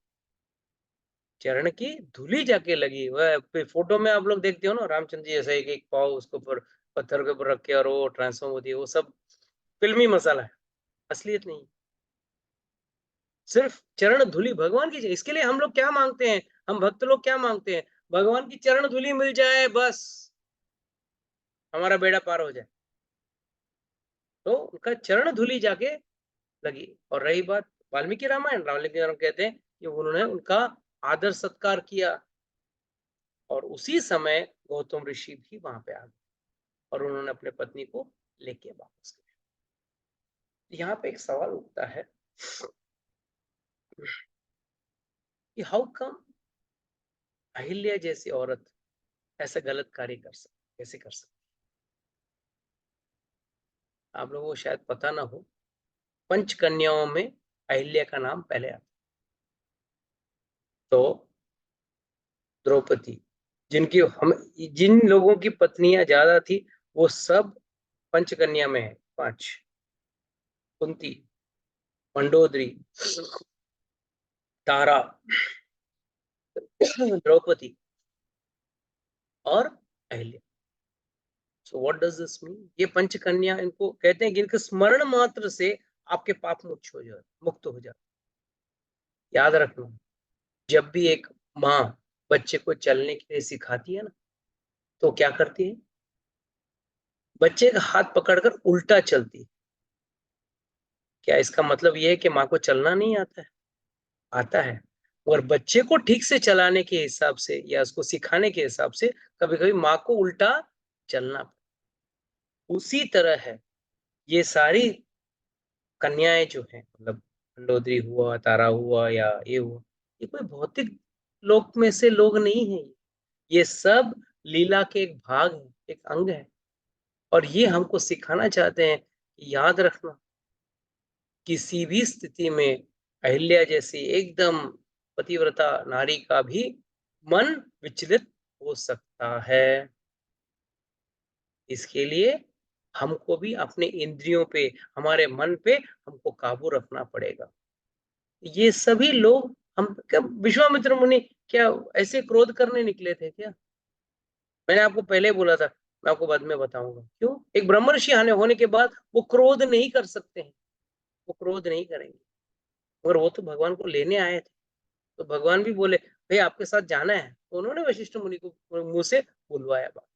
चरण की धूली जाके लगी। वह फोटो में आप लोग देखते हो ना, रामचंद्र जी ऐसा एक पाव उसके ऊपर पत्थर के ऊपर रख के और वो ट्रांसफॉर्म होती है, वो सब फिल्मी मसाला है, असलियत नहीं। सिर्फ चरण धूली भगवान की, इसके लिए हम लोग क्या मांगते हैं, हम भक्त लोग क्या मांगते हैं, भगवान की चरण धूली मिल जाए बस हमारा बेड़ा पार हो जाए। तो उनका चरण धूली जाके लगी। और रही बात वाल्मीकि रामायण, वाल्मीकि रामायण कहते हैं कि उन्होंने उनका आदर सत्कार किया और उसी समय गौतम ऋषि भी वहां पे आ गए और उन्होंने अपने पत्नी को लेके वापस गए। यहाँ पे एक सवाल उठता है कि हाउ कम अहिल्या जैसी औरत ऐसा गलत कार्य कर सकती, कैसे कर सकती? आप लोगों को शायद पता ना हो, पंच कन्याओं में अहिल्या का नाम पहले आता। तो द्रौपदी, जिन लोगों की पत्नियां ज्यादा थी वो सब पंचकन्या में है, 5, कुंती, मंडोदरी, तारा, द्रौपदी और Ahilya. So what does this mean? ये पंचकन्या, इनको कहते हैं कि इनके स्मरण मात्र से आपके पाप मुक्त हो जाते। याद रखना, जब भी एक माँ बच्चे को चलने के लिए सिखाती है ना, तो क्या करती है, बच्चे का हाथ पकड़कर उल्टा चलती है। क्या इसका मतलब यह है कि माँ को चलना नहीं आता है? आता है, और बच्चे को ठीक से चलाने के हिसाब से या उसको सिखाने के हिसाब से कभी कभी माँ को उल्टा चलना। उसी तरह है ये सारी कन्याएं जो हैं, मतलब मंडोदरी हुआ, तारा हुआ या ये हुआ, ये कोई भौतिक लोक में से लोग नहीं है, ये सब लीला के एक भाग है, एक अंग है। और ये हमको सिखाना चाहते हैं कि याद रखना, किसी भी स्थिति में अहिल्या जैसी एकदम पतिव्रता नारी का भी मन विचलित हो सकता है। इसके लिए हमको भी अपने इंद्रियों पे, हमारे मन पे हमको काबू रखना पड़ेगा। ये सभी लोग, हम क्या विश्वामित्र मुनि क्या ऐसे क्रोध करने निकले थे क्या? मैंने आपको पहले बोला था, मैं आपको बाद में बताऊंगा क्यों। एक ब्रह्मर्षि होने के बाद वो क्रोध नहीं कर सकते हैं, वो क्रोध नहीं करेंगे, मगर वो तो भगवान को लेने आए थे। तो भगवान भी बोले भाई आपके साथ जाना है, तो उन्होंने वशिष्ठ मुनि को मुंह से बुलवाया बात।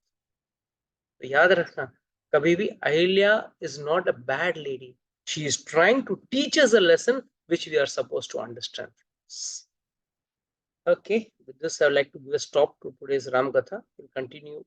तो याद रखना, कभी भी Ahilya is not a bad lady, she is trying to teach us a lesson which we are supposed to understand. Okay, with this I would like to give a stop to today's Ram Gatha. We'll continue